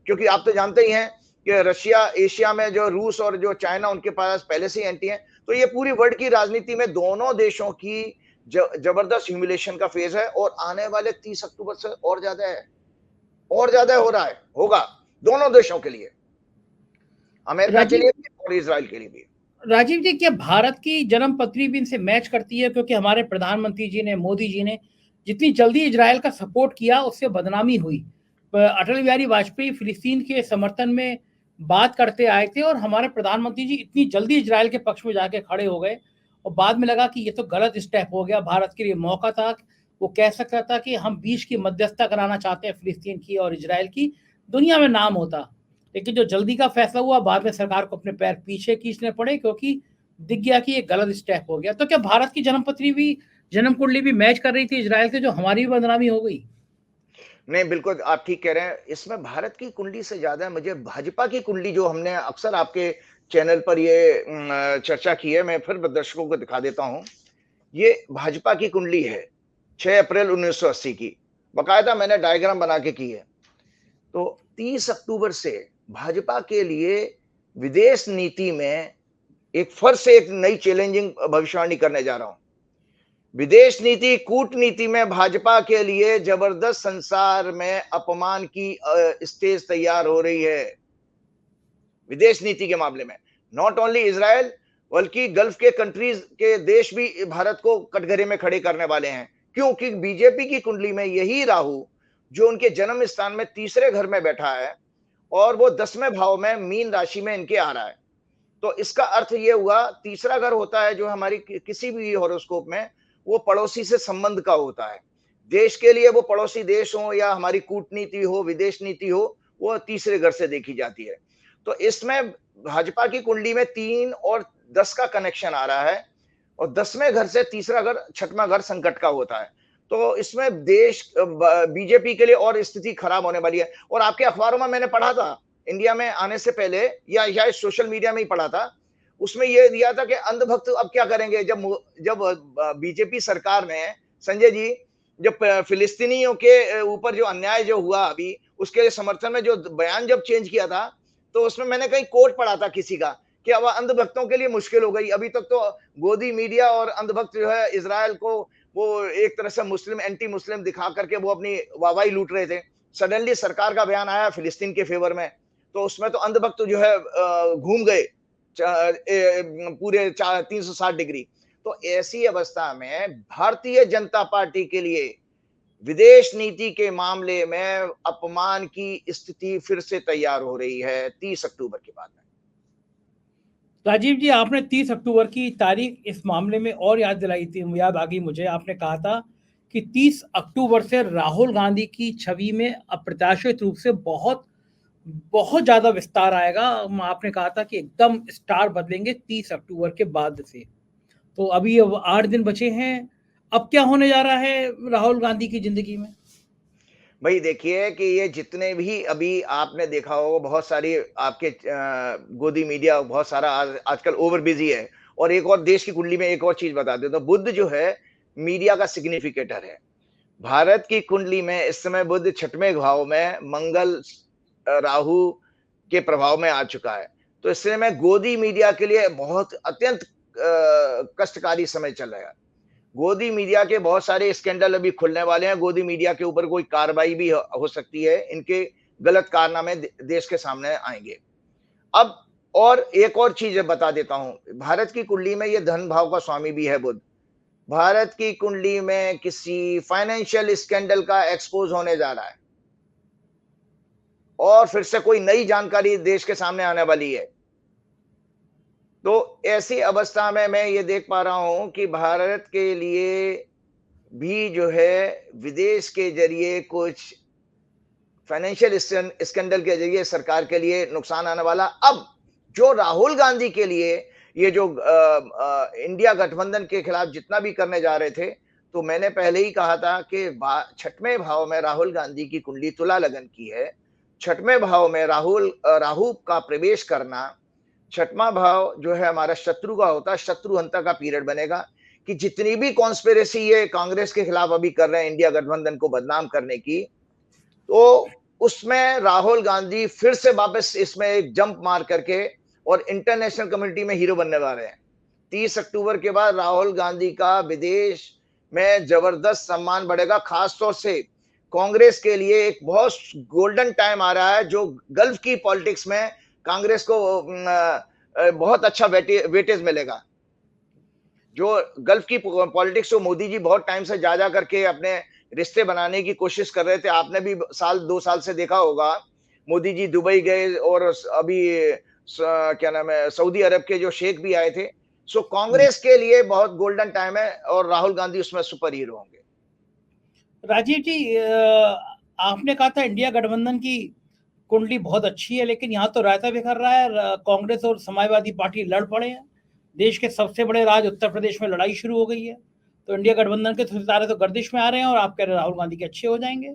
क्योंकि आप तो जानते ही हैं कि रशिया एशिया में जो रूस और जो चाइना उनके पास पहले से ही एंटी है। तो ये पूरी वर्ल्ड की राजनीति में दोनों देशों की जबरदस्त ह्यूमिलेशन का फेज है और आने वाले 30 अक्टूबर से और ज्यादा है, और ज्यादा हो रहा है, होगा दोनों देशों के लिए, अमेरिका के राजीव लिए भी और इजराइल के लिए भी। राजीव जी, क्या भारत की जन्म पत्री भी इनसे मैच करती है? क्योंकि हमारे प्रधानमंत्री जी ने, मोदी जी ने जितनी जल्दी इजराइल का सपोर्ट किया उससे बदनामी हुई। अटल बिहारी वाजपेयी फिलिस्तीन के समर्थन में बात करते आए थे और हमारे प्रधानमंत्री जी इतनी जल्दी इजराइल के पक्ष में जाके खड़े हो गए और बाद में लगा कि ये तो गलत स्टेप हो गया। भारत के लिए मौका था, वो कह सकता था कि हम बीच की मध्यस्थता कराना चाहते हैं फिलिस्तीन की और इजराइल की, दुनिया में नाम होता। लेकिन जो जल्दी का फैसला हुआ, बाद में सरकार को अपने पैर पीछे खींचने पड़े क्योंकि दिख गया कि ये गलत स्टेप हो गया। तो क्या भारत की जन्मपत्री भी, जन्म कुंडली भी मैच कर रही थी इजराइल से, जो हमारी भी बदनामी हो गई? नहीं, बिल्कुल आप ठीक कह रहे हैं। इसमें भारत की कुंडली से ज्यादा मुझे भाजपा की कुंडली, जो हमने अक्सर आपके चैनल पर ये चर्चा की है, मैं फिर दर्शकों को दिखा देता हूं। ये भाजपा की कुंडली है 6 अप्रैल 1980 की, बकायदा मैंने डायग्राम बना के की है। तो 30 अक्टूबर से भाजपा के लिए विदेश नीति में एक फिर से एक नई चैलेंजिंग भविष्यवाणी करने जा रहा हूं। विदेश नीति कूटनीति में भाजपा के लिए जबरदस्त संसार में अपमान की स्टेज तैयार हो रही है। विदेश नीति के मामले में नॉट ओनली इजराइल, बल्कि गल्फ के कंट्रीज के देश भी भारत को कटघरे में खड़े करने वाले हैं। क्योंकि बीजेपी की कुंडली में यही राहु, जो उनके जन्म स्थान में तीसरे घर में बैठा है और वो 10वें भाव में मीन राशि में इनके आ रहा है। तो इसका अर्थ ये हुआ, तीसरा घर होता है जो हमारी किसी भी हॉरोस्कोप में, वो पड़ोसी से संबंध का होता है। देश के लिए वो पड़ोसी देश हो या हमारी कूटनीति हो, विदेश नीति हो, वो तीसरे घर से देखी जाती है। तो इसमें भाजपा की कुंडली में 3 और 10 का कनेक्शन आ रहा है और 10वें घर से तीसरा घर, छठवां घर संकट का होता है। तो इसमें देश बीजेपी के लिए और स्थिति खराब होने वाली है। और आपके अखबारों में मैंने पढ़ा था, इंडिया में आने से पहले, या शायद सोशल मीडिया में ही पढ़ा था, उसमें ये दिया था कि अंधभक्त अब क्या करेंगे, जब जब बीजेपी सरकार ने, संजय जी, जब फिलिस्तीनियों के ऊपर जो अन्याय जो हुआ अभी, उसके समर्थन में जो बयान जब चेंज किया था, तो उसमें मैंने कहीं कोट पढ़ा था किसी का कि अब अंधभक्तों के लिए मुश्किल हो गई। अभी तक तो गोदी मीडिया और अंधभक्त जो है इजराइल को वो एक तरह से मुस्लिम, एंटी मुस्लिम दिखा करके वो अपनी वाहवाही लूट रहे थे। सडनली सरकार का बयान आया फिलिस्तीन के फेवर में, तो उसमें तो अंधभक्त जो है घूम गए पूरे 360 डिग्री। तो ऐसी अवस्था में भारतीय जनता पार्टी के लिए विदेश नीति के मामले में अपमान की स्थिति फिर से तैयार हो रही है 30 अक्टूबर के बाद में। राजीव जी, आपने 30 अक्टूबर की तारीख इस मामले में और याद दिलाई थी, याद आ गई मुझे। आपने कहा था कि 30 अक्टूबर से राहुल गांधी की छवि में अप्रत्याशित रूप से बहुत बहुत ज्यादा विस्तार आएगा। आपने कहा था कि एकदम स्टार बदलेंगे 30 अक्टूबर के बाद से। तो अभी अब 8 दिन बचे हैं, अब क्या होने जा रहा है राहुल गांधी की जिंदगी में? भाई देखिए कि ये जितने भी अभी आपने देखा होगा, बहुत सारी आपके गोदी मीडिया बहुत सारा आजकल ओवर बिजी है। और एक और देश की कुंडली में एक और चीज बता दें तो बुध जो है मीडिया का सिग्निफिकेटर है। भारत की कुंडली में इस समय बुध 6वें भाव में मंगल राहु के प्रभाव में आ चुका है। तो इससे में गोदी मीडिया के लिए बहुत अत्यंत कष्टकारी समय चल रहा है। गोदी मीडिया के बहुत सारे स्कैंडल अभी खुलने वाले हैं। गोदी मीडिया के ऊपर कोई कार्रवाई भी हो सकती है, इनके गलत कारनामे देश के सामने आएंगे। अब और एक और चीज बता देता हूं, भारत की कुंडली में ये धन भाव का स्वामी भी है बुध। भारत की कुंडली में किसी फाइनेंशियल स्कैंडल का एक्सपोज होने जा रहा है और फिर से कोई नई जानकारी देश के सामने आने वाली है। तो ऐसी अवस्था में मैं ये देख पा रहा हूं कि भारत के लिए भी जो है विदेश के जरिए कुछ फाइनेंशियल स्कैंडल के जरिए सरकार के लिए नुकसान आने वाला। अब जो राहुल गांधी के लिए ये जो इंडिया गठबंधन के खिलाफ जितना भी करने जा रहे थे, तो मैंने पहले ही कहा था कि 6वें भाव में राहुल गांधी की कुंडली तुला लगन की है। 6वें भाव में राहु का प्रवेश करना, 6वां भाव जो है हमारा शत्रु का होता है, शत्रुहंता का पीरियड बनेगा कि जितनी भी कॉन्स्पिरेसी ये कांग्रेस के खिलाफ अभी कर रहे हैं इंडिया गठबंधन को बदनाम करने की, तो उसमें राहुल गांधी फिर से वापस इसमें एक जंप मार करके और इंटरनेशनल कम्युनिटी में हीरो बनने वाले हैं। 30 अक्टूबर के बाद राहुल गांधी का विदेश में जबरदस्त सम्मान बढ़ेगा। खासतौर से कांग्रेस के लिए एक बहुत गोल्डन टाइम आ रहा है, जो गल्फ की पॉलिटिक्स में कांग्रेस को बहुत अच्छा वेटेज मिलेगा। जो गल्फ की पॉलिटिक्स को मोदी जी बहुत टाइम से जा करके अपने रिश्ते बनाने की कोशिश कर रहे थे। आपने भी 2 साल से देखा होगा, मोदी जी दुबई गए और अभी क्या नाम है, सऊदी अरब के जो शेख भी आए थे। सो कांग्रेस के लिए बहुत गोल्डन टाइम है और राहुल गांधी उसमें सुपर हीरो होंगे। राजीव जी, आपने कहा था इंडिया गठबंधन की कुंडली बहुत अच्छी है, लेकिन यहाँ तो रायता बिखर रहा है। कांग्रेस और समाजवादी पार्टी लड़ पड़े हैं। देश के सबसे बड़े राज्य उत्तर प्रदेश में लड़ाई शुरू हो गई है। तो इंडिया गठबंधन के सितारे तो गर्दिश में आ रहे हैं और आप कह रहे हैं राहुल गांधी के अच्छे हो जाएंगे।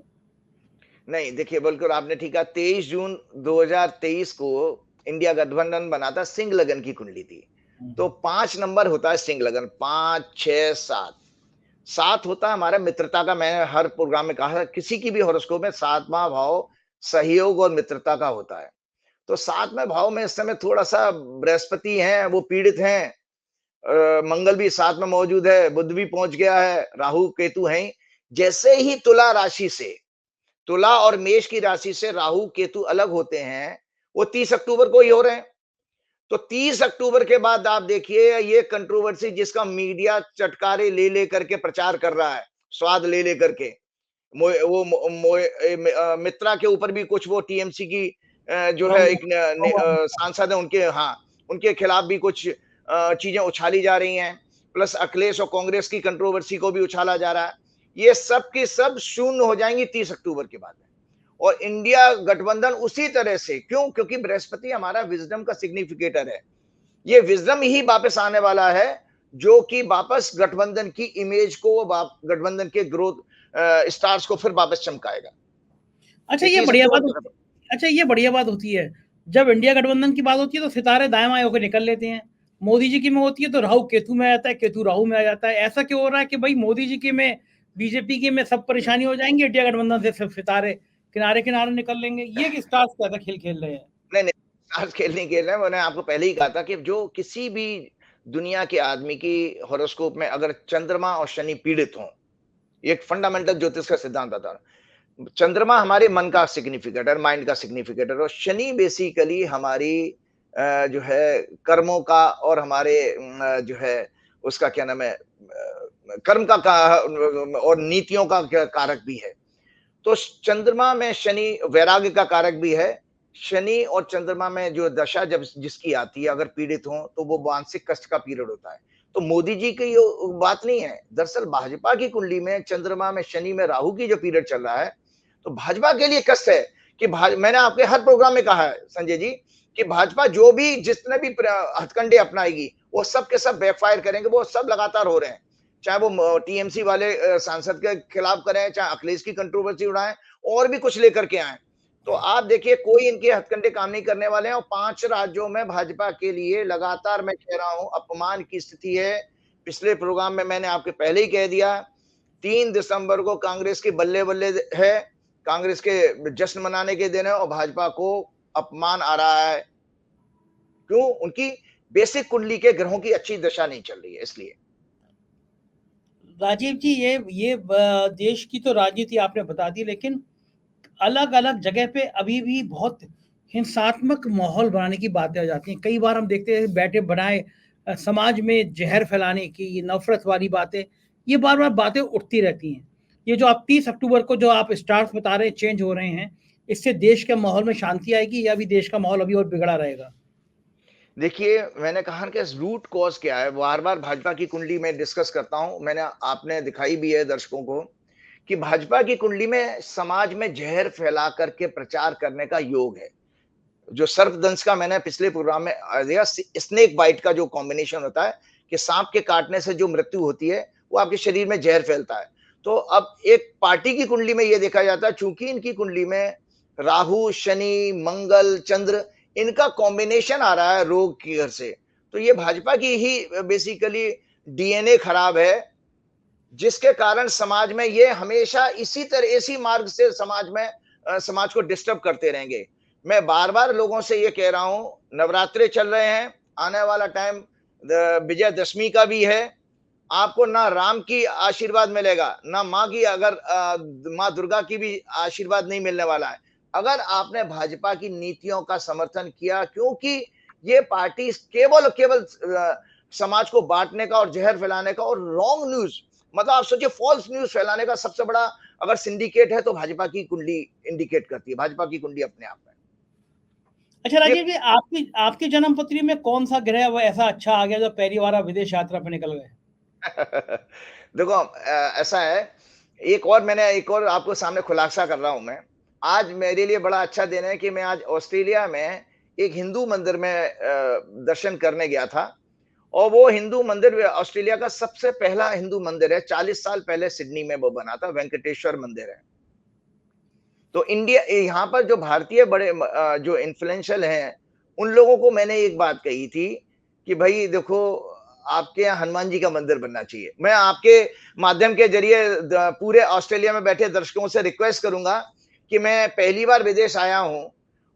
नहीं देखिए, बिल्कुल आपने ठीक कहा। 23 जून 2023 को इंडिया गठबंधन बना था, सिंह लगन की कुंडली थी। तो 5 नंबर होता है सिंह लगन, 5, 6, 7। 7 होता है हमारा मित्रता का। मैंने हर प्रोग्राम में कहा, किसी की भी हॉरोस्कोप में 7वां भाव सहयोग और मित्रता का होता है। तो 7वें भाव में इस समय थोड़ा सा बृहस्पति हैं, वो पीड़ित हैं। मंगल भी 7 में मौजूद है, बुध भी पहुंच गया है, राहु केतु हैं। जैसे ही तुला राशि से, तुला और मेष की राशि से राहु केतु अलग होते हैं, वो 30 अक्टूबर को ही हो रहे हैं। तो 30 अक्टूबर के बाद आप देखिए ये कंट्रोवर्सी जिसका मीडिया चटकारे ले करके प्रचार कर रहा है, स्वाद ले करके। मित्रा के ऊपर भी कुछ वो टीएमसी की जो है एक सांसद है उनके, हाँ, उनके खिलाफ भी कुछ चीजें उछाली जा रही हैं, प्लस अखिलेश और कांग्रेस की कंट्रोवर्सी को भी उछाला जा रहा है। ये सब की सब शून्य हो जाएंगी 30 अक्टूबर के बाद। और इंडिया गठबंधन उसी तरह से, क्यों? क्योंकि बृहस्पति हमारा विजडम का सिग्निफिकेटर है। ये विजडम ही वापस आने वाला है, जो कि वापस गठबंधन की इमेज को, गठबंधन के ग्रोथ स्टार्स को फिर वापस चमकाएगा। अच्छा, ये बढ़िया बात होती है। अच्छा, ये बढ़िया बात होती है। जब इंडिया गठबंधन की बात होती है तो सितारे दाएं बाएं होकर निकल लेते हैं। मोदी जी की में होती है तो राहु केतु में आ जाता है, केतु राहु में आ जाता है। ऐसा क्यों हो रहा है कि भाई मोदी जी की में, बीजेपी की में सब परेशानी हो जाएंगी, इंडिया गठबंधन से सिर्फ सितारे किनारे किनारे निकल लेंगे? ये स्टार्स कैसा खेल खेल रहे हैं? नहीं, स्टार्स खेल नहीं खेल रहे हैं। मैंने आपको पहले ही कहा था कि जो किसी भी दुनिया के आदमी की हॉरोस्कोप में अगर चंद्रमा और शनि पीड़ित हों, ये एक फंडामेंटल ज्योतिष का सिद्धांत आता है। चंद्रमा हमारे मन का सिग्निफिकेटर, माइंड का सिग्निफिकेटर, और शनि बेसिकली हमारी जो है कर्मों का और हमारे जो है उसका क्या नाम है, कर्म का और नीतियों का कारक भी है। तो चंद्रमा में शनि वैराग्य का कारक भी है। शनि और चंद्रमा में जो दशा जब जिसकी आती है, अगर पीड़ित हो तो वो मानसिक कष्ट का पीरियड होता है। तो मोदी जी की ये बात नहीं है, दरअसल भाजपा की कुंडली में चंद्रमा में शनि में राहु की जो पीरियड चल रहा है, तो भाजपा के लिए कष्ट है कि मैंने आपके हर प्रोग्राम में कहा है संजय जी कि भाजपा जो भी जितने भी हथकंडे अपनाएगी वो सब के सब बैकफायर करेंगे। वो सब लगातार हो रहे हैं, चाहे वो टीएमसी वाले सांसद के खिलाफ करें, चाहे अखिलेश की कंट्रोवर्सी उड़ाएं, और भी कुछ लेकर के आए। तो आप देखिए कोई इनके हथकंडे काम नहीं करने वाले हैं। और 5 राज्यों में भाजपा के लिए लगातार मैं कह रहा हूं अपमान की स्थिति है। पिछले प्रोग्राम में मैंने आपके पहले ही कह दिया, 3 दिसंबर को कांग्रेस की बल्ले बल्ले है, कांग्रेस के जश्न मनाने के दिन है, और भाजपा को अपमान आ रहा है। क्यों? उनकी बेसिक कुंडली के ग्रहों की अच्छी दशा नहीं चल रही है, इसलिए। राजीव जी, ये देश की तो राजनीति आपने बता दी, लेकिन अलग अलग जगह पे अभी भी बहुत हिंसात्मक माहौल बनाने की बातें आ जाती हैं। कई बार हम देखते हैं बैठे बनाए समाज में जहर फैलाने की, नफरत वाली बातें, ये बार बार बातें उठती रहती हैं। ये जो आप 30 अक्टूबर को जो आप स्टार्स बता रहे हैं चेंज हो रहे हैं, इससे देश के माहौल में शांति आएगी या भी देश का माहौल अभी और बिगड़ा रहेगा? देखिए, मैंने कहा कि रूट कॉज क्या है, बार-बार भाजपा की कुंडली में डिस्कस करता हूँ। मैंने आपने दिखाई भी है दर्शकों को कि भाजपा की कुंडली में समाज में जहर फैला करके प्रचार करने का योग है। जो सर्पदंश का मैंने पिछले प्रोग्राम में दिया, स्नेक बाइट का जो कॉम्बिनेशन होता है कि सांप के काटने से जो मृत्यु होती है, वो आपके शरीर में जहर फैलता है। तो अब एक पार्टी की कुंडली में ये देखा जाता है, चूंकि इनकी कुंडली में राहु, शनि, मंगल, चंद्र, इनका कॉम्बिनेशन आ रहा है रोग की घर से, तो ये भाजपा की ही बेसिकली डीएनए खराब है, जिसके कारण समाज में ये हमेशा इसी मार्ग से समाज में समाज को डिस्टर्ब करते रहेंगे। मैं बार-बार लोगों से ये कह रहा हूं, नवरात्रे चल रहे हैं, आने वाला टाइम विजयदशमी का भी है। आपको ना राम की आशीर्वाद मिलेगा, ना माँ की, अगर माँ दुर्गा की भी आशीर्वाद नहीं मिलने वाला है, अगर आपने भाजपा की नीतियों का समर्थन किया। क्योंकि ये पार्टी केवल केवल समाज को बांटने का और जहर फैलाने का और रॉन्ग न्यूज, मतलब आप सोचिए फॉल्स न्यूज फैलाने का सबसे बड़ा अगर सिंडिकेट है तो भाजपा की कुंडली इंडिकेट करती है, भाजपा की कुंडली अपने आप में। अच्छा राजीव जी, आपकी आपकी जन्म पत्री में कौन सा ग्रह वो ऐसा अच्छा आ गया जो पहली बार आप विदेश यात्रा पे निकल गए? देखो ऐसा है, एक और आपको सामने खुलासा कर रहा हूं मैं। आज मेरे लिए बड़ा अच्छा दिन है कि मैं आज ऑस्ट्रेलिया में एक हिंदू मंदिर में दर्शन करने गया था। और वो हिंदू मंदिर ऑस्ट्रेलिया का सबसे पहला हिंदू मंदिर है, 40 साल पहले सिडनी में वो बना था, वेंकटेश्वर मंदिर है। तो इंडिया यहाँ पर जो भारतीय बड़े जो इन्फ्लुएंशियल हैं, उन लोगों को मैंने एक बात कही थी कि भाई देखो, आपके यहाँ हनुमान जी का मंदिर बनना चाहिए। मैं आपके माध्यम के जरिए पूरे ऑस्ट्रेलिया में बैठे दर्शकों से रिक्वेस्ट करूंगा कि मैं पहली बार विदेश आया हूं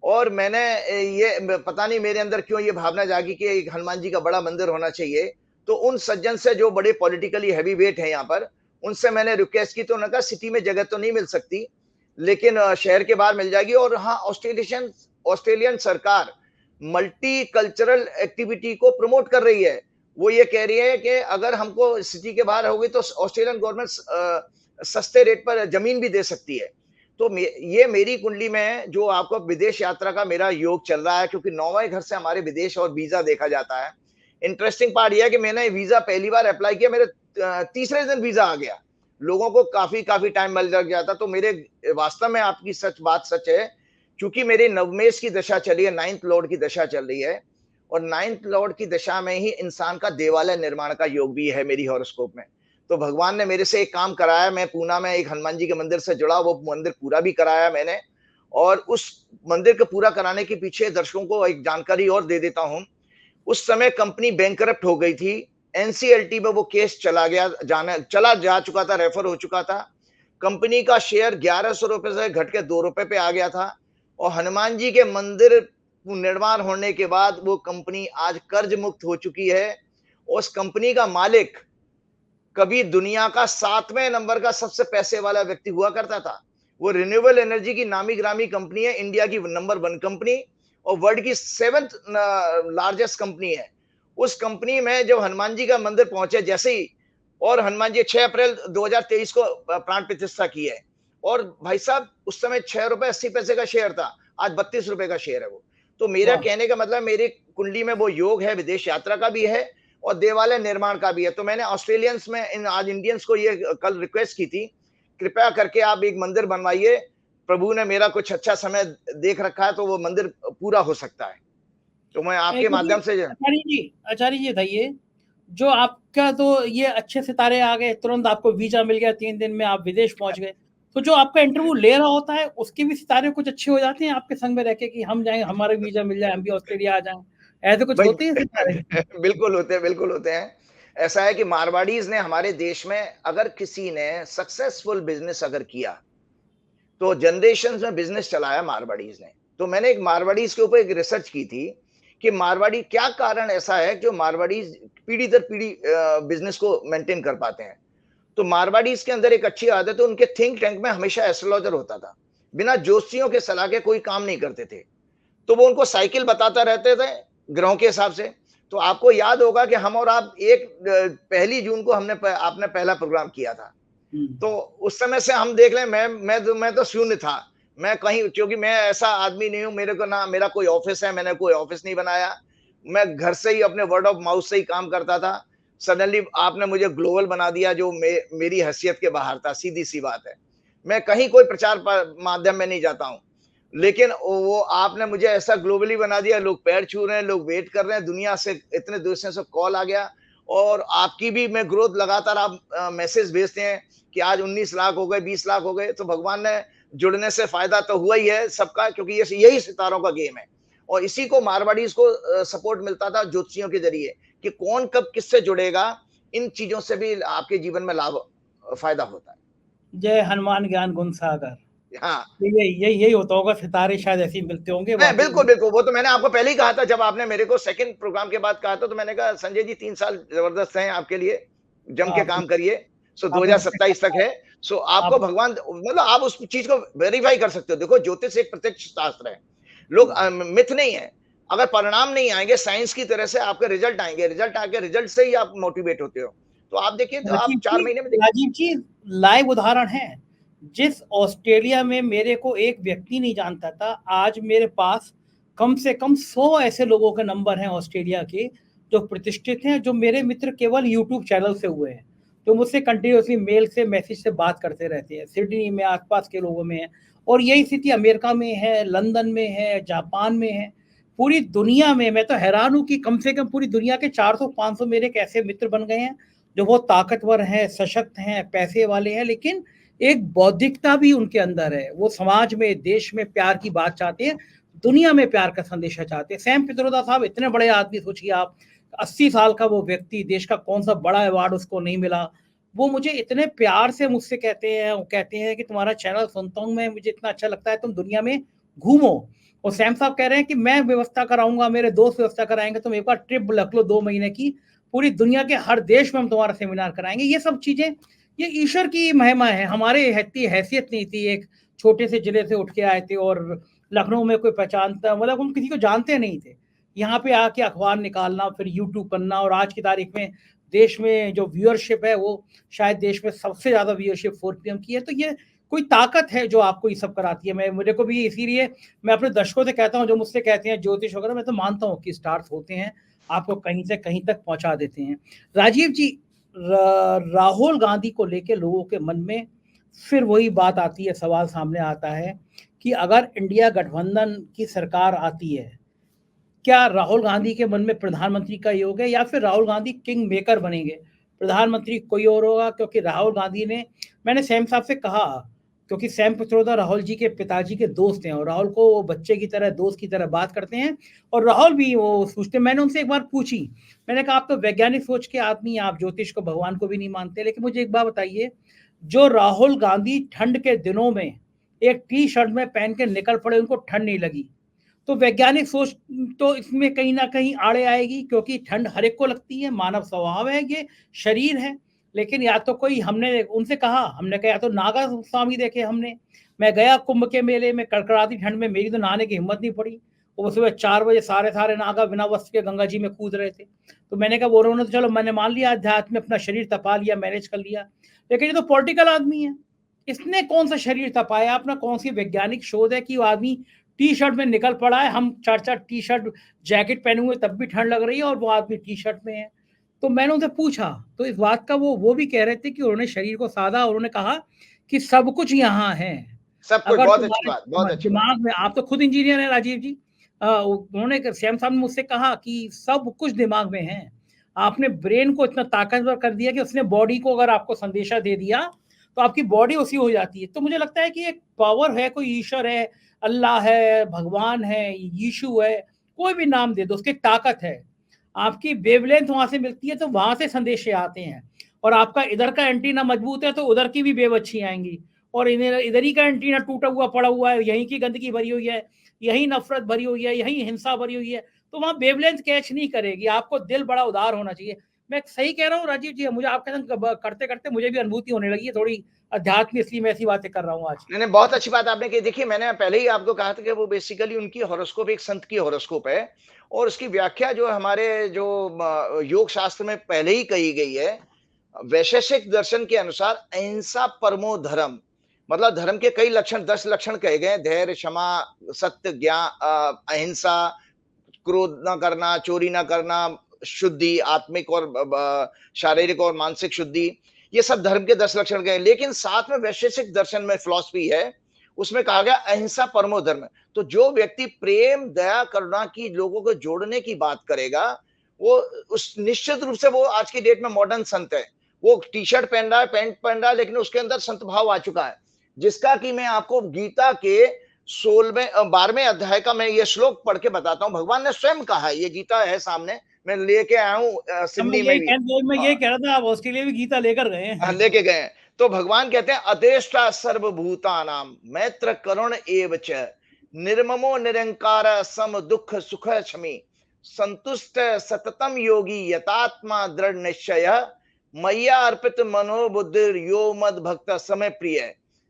और मैंने ये पता नहीं मेरे अंदर क्यों ये भावना जागी कि एक हनुमान जी का बड़ा मंदिर होना चाहिए। तो उन सज्जन से जो बड़े पॉलिटिकली हैवी वेट है यहाँ पर, उनसे मैंने रिक्वेस्ट की, तो उन्होंने कहा सिटी में जगह तो नहीं मिल सकती, लेकिन शहर के बाहर मिल जाएगी। और हाँ, ऑस्ट्रेलियन सरकार मल्टी कल्चरल एक्टिविटी को प्रमोट कर रही है। वो ये कह रही है कि अगर हमको सिटी के बाहर होगी तो ऑस्ट्रेलियन गवर्नमेंट सस्ते रेट पर जमीन भी दे सकती है। तो ये मेरी कुंडली में जो आपको विदेश यात्रा का मेरा योग चल रहा है, क्योंकि 9वें घर से हमारे विदेश और वीजा देखा जाता है। इंटरेस्टिंग पार्ट यह है कि मैंने वीजा पहली बार अप्लाई किया, मेरे तीसरे दिन वीजा आ गया। लोगों को काफी काफी टाइम मिल लग जाता। तो मेरे वास्तव में आपकी बात सच है, क्योंकि मेरी नवमेश की दशा चली है, 9th लॉर्ड की दशा चल रही है, और 9th लॉर्ड की दशा में ही इंसान का देवालय निर्माण का योग भी है मेरी हॉरोस्कोप में। तो भगवान ने मेरे से एक काम कराया, मैं पूना में एक हनुमान जी के मंदिर से जुड़ा, वो मंदिर पूरा भी कराया मैंने। और उस मंदिर को पूरा कराने के पीछे दर्शकों को एक जानकारी और दे देता हूं। उस समय कंपनी बैंकरप्ट हो गई थी, एनसीएलटी में वो केस चला जा चुका था, रेफर हो चुका था। कंपनी का शेयर 1100 रुपए से घट के 2 रुपए पे आ गया था, और हनुमान जी के मंदिर निर्माण होने के बाद वो कंपनी आज कर्ज मुक्त हो चुकी है। उस कंपनी का मालिक कभी दुनिया का 7वें नंबर का सबसे पैसे वाला व्यक्ति हुआ करता था। वो रिन्यूएबल एनर्जी की नामी ग्रामी कंपनी है, इंडिया की नंबर 1 कंपनी और वर्ल्ड की 7th लार्जेस्ट कंपनी है। उस कंपनी में जब हनुमान जी का मंदिर पहुंचे जैसे ही, और हनुमान जी 6 अप्रैल 2023 को प्राण प्रतिष्ठा की है, और भाई साहब उस समय 6 रुपए 80 पैसे का शेयर था, आज 32 रुपए का शेयर है वो। तो मेरा कहने का मतलब, मेरी कुंडली में वो योग है, विदेश यात्रा का भी है और देवालय निर्माण का भी है। तो मैंने ऑस्ट्रेलियंस में आज इंडियंस को ये कल रिक्वेस्ट की थी, कृपया करके आप एक मंदिर बनवाइए। प्रभु ने मेरा कुछ अच्छा समय देख रखा है, तो वो मंदिर पूरा हो सकता है। तो मैं आपके माध्यम से आचार्य जी बताइए, जो आपका तो ये अच्छे सितारे आ गए, तुरंत आपको वीजा मिल गया, 3 दिन में आप विदेश पहुंच गए, तो जो आपका इंटरव्यू ले रहा होता है उसके भी सितारे कुछ अच्छे हो जाते हैं आपके संग में रह के, कि हम जाएंगे, हमारे वीजा मिल जाए, हम भी ऑस्ट्रेलिया आ जाएं, ऐसे कुछ होते हैं सितारे? बिल्कुल होते हैं, बिल्कुल होते हैं। ऐसा है कि मारवाड़ीज ने हमारे देश में, अगर किसी ने सक्सेसफुल बिजनेस अगर किया, तो जनरेशन में बिजनेस चलाया मारवाड़ीज ने। तो मैंने एक मारवाड़ीज के ऊपर एक रिसर्च की थी कि मारवाड़ी, क्या कारण ऐसा है कि मारवाड़ी पीढ़ी दर पीढ़ी बिजनेस को मेंटेन कर पाते हैं। तो मारवाड़ीज के अंदर एक अच्छी आदत है, उनके थिंक टैंक में हमेशा एस्ट्रोलॉजर होता था। बिना ज्योतिषियों के सलाह के कोई काम नहीं करते थे। तो वो उनको साइकिल बताता रहते थे ग्रहों के हिसाब से। तो आपको याद होगा कि हम और आप एक 1 जून को आपने पहला प्रोग्राम किया था। तो उस समय से हम देख लें, मैं तो शून्य था। मैं कहीं, क्योंकि मैं ऐसा आदमी नहीं हूं, मेरे को ना मेरा कोई ऑफिस है, मैंने कोई ऑफिस नहीं बनाया। मैं घर से ही अपने वर्ड ऑफ माउथ से ही काम करता था। सडनली आपने मुझे ग्लोबल बना दिया, जो मेरी हैसियत के बाहर था, सीधी सी बात है। मैं कहीं कोई प्रचार माध्यम में नहीं जाता हूं, लेकिन वो आपने मुझे ऐसा ग्लोबली बना दिया, लोग पैर छू रहे हैं, लोग वेट कर रहे हैं, दुनिया से इतने देशों से कॉल आ गया। और आपकी भी मैं ग्रोथ लगातार, आप मैसेज भेजते हैं कि आज 19 लाख हो गए, 20 लाख हो गए। तो भगवान ने जुड़ने से फायदा तो हुआ ही है सबका, क्योंकि यही सितारों का गेम है। और इसी को मारवाड़ीज को सपोर्ट मिलता था ज्योतिषियों के जरिए, कि कौन कब किससे जुड़ेगा। इन चीजों से भी आपके जीवन में लाभ फायदा होता है। जय हनुमान ज्ञान गुण सागर। हाँ, यही होता होगा, सितारे शायद ऐसे ही मिलते होंगे। बिल्कुल बिल्कुल, वो तो मैंने आपको पहले ही कहा था, जब आपने मेरे को सेकंड प्रोग्राम के बाद कहा था, तो मैंने कहा संजय जी 3 साल जबरदस्त हैं आपके लिए, जम के काम करिए। सो 2027 तक है। सो आपको भगवान, मतलब आप उस चीज को वेरीफाई कर सकते हो। देखो, ज्योतिष एक प्रत्यक्ष शास्त्र है, लोग मिथ नहीं है। अगर परिणाम नहीं आएंगे साइंस की तरह से, आपके रिजल्ट आएंगे, रिजल्ट आके रिजल्ट से ही आप मोटिवेट होते हो। तो आप देखिए, तो आप 4 महीने में राजीव जी लाइव उदाहरण है। जिस ऑस्ट्रेलिया में मेरे को एक व्यक्ति नहीं जानता था, आज मेरे पास कम से कम 100 ऐसे लोगों के नंबर हैं ऑस्ट्रेलिया के, जो प्रतिष्ठित हैं, जो मेरे मित्र केवल यूट्यूब चैनल से हुए हैं, तो मुझसे कंटिन्यूसली मेल से, मैसेज से बात करते रहते हैं। सिडनी में, आसपास के लोगों में है, और यही स्थिति अमेरिका में है, लंदन में है, जापान में है, पूरी दुनिया में। मैं तो हैरान हूँ कि कम से कम पूरी दुनिया के 400-500 मेरे एक ऐसे मित्र बन गए हैं, जो बहुत ताकतवर हैं, सशक्त हैं, पैसे वाले हैं, लेकिन एक बौद्धिकता भी उनके अंदर है। वो समाज में, देश में प्यार की बात चाहते हैं, दुनिया में प्यार का संदेशा चाहते हैं। सैम पित्रोदा साहब इतने बड़े आदमी, सोचिए आप, 80 साल का वो व्यक्ति, देश का कौन सा बड़ा अवार्ड उसको नहीं मिला, वो मुझे इतने प्यार से मुझसे कहते हैं कि तुम्हारा चैनल सुनता हूँ मैं, मुझे इतना अच्छा लगता है, तुम दुनिया में घूमो। और सैम साहब कह रहे हैं कि मैं व्यवस्था कराऊंगा, मेरे दोस्त व्यवस्था कराएंगे, तुम एक बार ट्रिप रख लो 2 महीने की, पूरी दुनिया के हर देश में हम तुम्हारा सेमिनार कराएंगे। ये सब चीजें, ये ईश्वर की महिमा है। हमारे हैसियत नहीं थी, एक छोटे से जिले से उठ के आए थे, और लखनऊ में कोई पहचानता, मतलब हम किसी को जानते नहीं थे, यहाँ पे आके अखबार निकालना, फिर यूट्यूब करना, और आज की तारीख में देश में जो व्यूअरशिप है वो शायद देश में सबसे ज़्यादा व्यूअरशिप 4 पीएम की है। तो ये कोई ताकत है जो आपको ये सब कराती है। मैं मुझे को भी इसीलिए मैं अपने दर्शकों से कहता हूँ जो मुझसे कहते हैं ज्योतिष वगैरह, मैं तो मानता हूँ कि स्टार्स होते हैं, आपको कहीं से कहीं तक पहुँचा देते हैं। राजीव जी, राहुल गांधी को लेके लोगों के मन में फिर वही बात आती है, सवाल सामने आता है कि अगर इंडिया गठबंधन की सरकार आती है, क्या राहुल गांधी के मन में प्रधानमंत्री का योग है, या फिर राहुल गांधी किंग मेकर बनेंगे, प्रधानमंत्री कोई और होगा? क्योंकि राहुल गांधी ने, मैंने सैम साहब से कहा, क्योंकि सैम पित्रोदा राहुल जी के पिताजी के दोस्त हैं, और राहुल को वो बच्चे की तरह, दोस्त की तरह बात करते हैं, और राहुल भी वो सोचते। मैंने उनसे एक बार पूछी, मैंने कहा आप तो वैज्ञानिक सोच के आदमी, आप ज्योतिष को, भगवान को भी नहीं मानते, लेकिन मुझे एक बात बताइए, जो राहुल गांधी ठंड के दिनों में एक टी शर्ट में पहन के निकल पड़े, उनको ठंड नहीं लगी, तो वैज्ञानिक सोच तो इसमें कहीं ना कहीं आड़े आएगी, क्योंकि ठंड हर एक को लगती है, मानव स्वभाव है, ये शरीर है। लेकिन या तो कोई, हमने उनसे कहा, हमने कहा या तो नागा स्वामी देखे हमने, मैं गया कुंभ के मेले में कड़कड़ाती ठंड में, मेरी तो नहाने की हिम्मत नहीं पड़ी, वो सुबह 4 बजे सारे सारे नागा बिना वस्त्र के गंगा जी में कूद रहे थे। तो मैंने कहा वो उन्होंने तो चलो, मैंने मान लिया अध्यात्म में अपना शरीर तपा लिया, मैनेज कर लिया, लेकिन ये तो पॉलिटिकल आदमी है, इसने कौन सा शरीर तपाया अपना? कौन सी वैज्ञानिक शोध है कि वो आदमी टी शर्ट में निकल पड़ा है? हम 4 टी शर्ट जैकेट पहने हुए तब भी ठंड लग रही है, और वो आदमी टी शर्ट में है। तो मैंने उनसे पूछा, तो इस बात का वो भी कह रहे थे कि उन्होंने शरीर को साधा, उन्होंने कहा कि सब कुछ यहाँ है, सब कुछ, अगर बहुत अच्छी तुम्हारे बात, बहुत अच्छी बात। दिमाग में, आप तो खुद इंजीनियर हैं राजीव जी, उन्होंने, श्याम साहब ने मुझसे कहा कि सब कुछ दिमाग में है, आपने ब्रेन को इतना ताकतवर कर दिया कि उसने बॉडी को अगर आपको संदेशा दे दिया तो आपकी बॉडी उसी हो जाती है। तो मुझे लगता है कि एक पावर है, कोई ईश्वर है, अल्लाह है, भगवान है, यीशु है, कोई भी नाम दे दो, उसकी ताकत है। आपकी वेवलेंथ वहां से मिलती है, तो वहां से संदेशे आते हैं, और आपका इधर का एंटीना मजबूत है तो उधर की भी वेव अच्छी आएंगी, और इधर इधर ही का एंटीना टूटा हुआ पड़ा हुआ है, यहीं की गंदगी भरी हुई है, यही नफरत भरी हुई है, यही हिंसा भरी हुई है, तो वहां वेवलेंथ कैच नहीं करेगी। आपको दिल बड़ा उदार होना चाहिए। मैं सही कह रहा हूँ राजीव जी? मुझे आपके संग करते करते मुझे भी अनुभूति होने लगी है थोड़ी अध्यात्म, इसलिए मैं ऐसी बातें कर रहा हूँ आज। नहीं, नहीं, बहुत अच्छी बात आपने की। देखिए, मैंने पहले ही आपको कहा था कि वो बेसिकली उनकी हॉरोस्कोप एक संत की हॉरोस्कोप है, और उसकी व्याख्या जो हमारे जो योग शास्त्र में पहले ही कही गई है। वैशेषिक दर्शन के अनुसार अहिंसा परमो धर्म, मतलब धर्म के कई लक्षण, 10 लक्षण कहे गए हैं। धैर्य, क्षमा, सत्य, ज्ञान, अहिंसा, क्रोध ना करना, चोरी ना करना, शुद्धि, आत्मिक और शारीरिक और मानसिक शुद्धि, ये सब धर्म के 10 लक्षण गए। लेकिन साथ में वैशेषिक दर्शन में फिलॉसफी है, उसमें कहा गया अहिंसा परमो धर्म। तो जो व्यक्ति प्रेम, दया, करुणा की, लोगों को जोड़ने की बात करेगा, वो उस निश्चित रूप से वो आज की डेट में मॉडर्न संत है। वो टी शर्ट पहन रहा है, पैंट पहन रहा है, लेकिन उसके अंदर संत भाव आ चुका है, जिसका कि मैं आपको गीता के 16वें 12वें अध्याय का मैं ये श्लोक पढ़ के बताता हूँ। भगवान ने स्वयं कहा है, ये गीता है सामने, मैं लेके आया हूँ सिडनी में भी। मैं यही कह रहा था, आप ऑस्ट्रेलिया भी गीता लेकर गए हैं। लेके गए हैं। तो भगवान कहते हैं अदेष्टा सर्वभूतानाम मैत्र करुण एव च निर्ममो निरंकार सम दुख सुख क्षमी संतुष्ट सततम योगी यतात्मा दृढ़ निश्चय मैया अर्पित मनोबुद्धि यो मद भक्त समय प्रिय।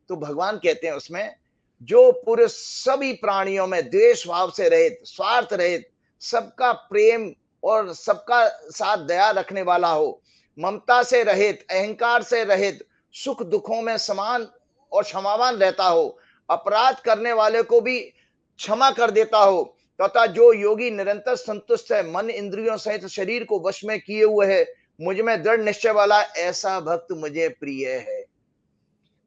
तो भगवान कहते हैं उसमें, जो पुरुष सभी प्राणियों में द्वेष भाव से रहित, स्वार्थ रहित, सबका प्रेम और सबका साथ दया रखने वाला हो, ममता से रहित, अहंकार से रहित, सुख दुखों में समान और क्षमावान रहता हो, अपराध करने वाले को भी क्षमा कर देता हो, तथा जो योगी निरंतर संतुष्ट है, मन इंद्रियों सहित शरीर को वश में किए हुए है, मुझ में दृढ़ निश्चय वाला, ऐसा भक्त मुझे प्रिय है।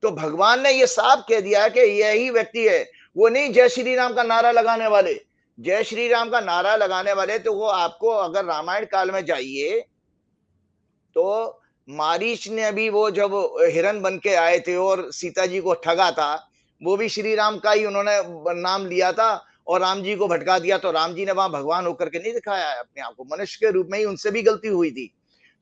तो भगवान ने ये साफ कह दिया है कि यही व्यक्ति है। वो नहीं जय श्री राम का नारा लगाने वाले, जय श्री राम का नारा लगाने वाले तो वो आपको अगर रामायण काल में जाइए तो मारीच ने भी वो जब हिरण बन के आए थे और सीता जी को ठगा था, वो भी श्री राम का ही उन्होंने नाम लिया था और राम जी को भटका दिया। तो राम जी ने वहां भगवान होकर के नहीं दिखाया है अपने आप को, मनुष्य के रूप में ही उनसे भी गलती हुई थी।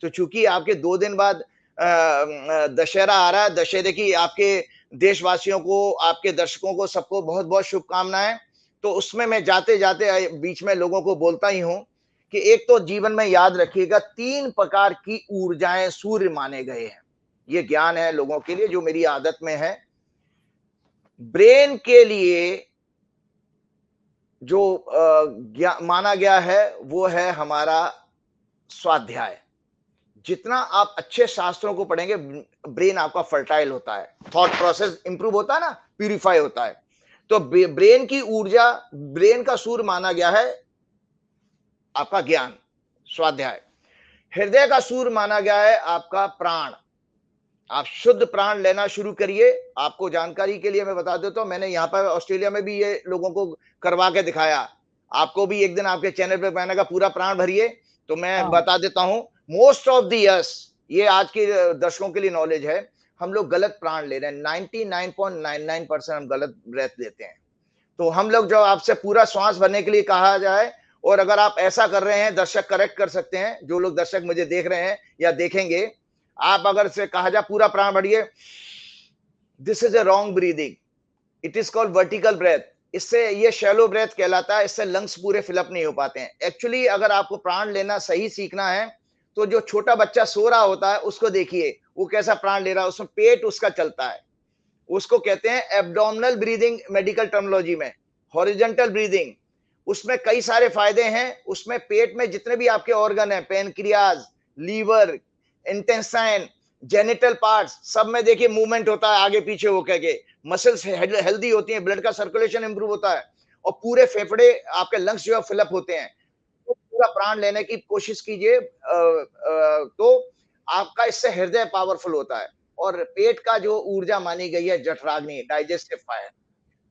तो चूंकि आपके 2 दिन बाद दशहरा आ रहा है, दशहरे की आपके देशवासियों को, आपके दर्शकों को, सबको बहुत बहुत शुभकामनाएं। तो उसमें मैं जाते जाते बीच में लोगों को बोलता ही हूं कि एक तो जीवन में याद रखिएगा, 3 प्रकार की ऊर्जाएं सूर्य माने गए हैं। ये ज्ञान है लोगों के लिए जो मेरी आदत में है। ब्रेन के लिए जो माना गया है वो है हमारा स्वाध्याय। जितना आप अच्छे शास्त्रों को पढ़ेंगे, ब्रेन आपका फर्टाइल होता है, थॉट प्रोसेस इंप्रूव होता है ना, प्यूरिफाई होता है। तो ब्रेन की ऊर्जा, ब्रेन का सूर माना गया है आपका ज्ञान, स्वाध्याय। हृदय का सूर माना गया है आपका प्राण। आप शुद्ध प्राण लेना शुरू करिए। आपको जानकारी के लिए मैं बता देता हूं, मैंने यहाँ पर ऑस्ट्रेलिया में भी ये लोगों को करवा के दिखाया। आपको भी एक दिन आपके चैनल पे मैंने कहा पूरा प्राण भरिए, तो मैं हाँ, बता देता हूं। मोस्ट ऑफ द यस, ये आज के दर्शकों के लिए नॉलेज है, हम लोग गलत प्राण ले रहे हैं। 99.99% हम गलत ब्रेथ लेते हैं। तो हम लोग जो आपसे पूरा श्वास भरने के लिए कहा जाए, और अगर आप ऐसा कर रहे हैं, दर्शक करेक्ट कर सकते हैं, जो लोग दर्शक मुझे देख रहे हैं या देखेंगे, आप अगर से कहा जाए पूरा प्राण भरिए, this is a wrong breathing, it is called vertical breath. इससे ये शैलो ब्रेथ कहलाता है, इससे लंग्स पूरे फिलअप नहीं हो पाते हैं। एक्चुअली अगर आपको प्राण लेना सही सीखना है, तो जो छोटा बच्चा सो रहा होता है उसको देखिए, वो कैसा प्राण ले रहा है, उसमें पेट उसका चलता है। उसको कहते हैं एब्डोमिनल ब्रीदिंग मेडिकल टर्मिनोलॉजी में, हॉरिजॉन्टल ब्रीदिंग। उसमें कई सारे फायदे हैं। उसमें पेट में जितने भी आपके ऑर्गन हैं, pancreas, liver, intestine, genital parts, सब में देखिए मूवमेंट होता है आगे पीछे होकर के। मसल्स हेल्दी होती हैं, ब्लड का सर्कुलेशन इंप्रूव होता है, और पूरे फेफड़े आपके लंग्स जो है फिलअप होते हैं। तो पूरा प्राण लेने की कोशिश कीजिए, तो आपका इससे हृदय पावरफुल होता है। और पेट का जो ऊर्जा मानी गई है जठराग्नि, डाइजेस्टिव फायर।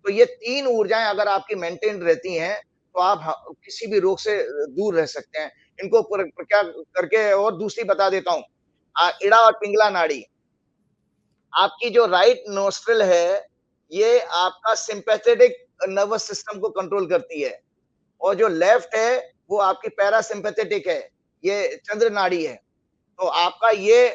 तो ये तीन ऊर्जाएं अगर आपकी मेंटेन रहती हैं, तो आप किसी भी रोग से दूर रह सकते हैं। इनको क्या करके, और दूसरी बता देता हूँ, इड़ा और पिंगला नाड़ी। आपकी जो राइट नोस्ट्रिल है, ये आपका सिंपैथेटिक नर्वस सिस्टम को कंट्रोल करती है, और जो लेफ्ट है वो आपकी पैरासिम्पैथेटिक है, ये चंद्र नाड़ी है। तो आपका ये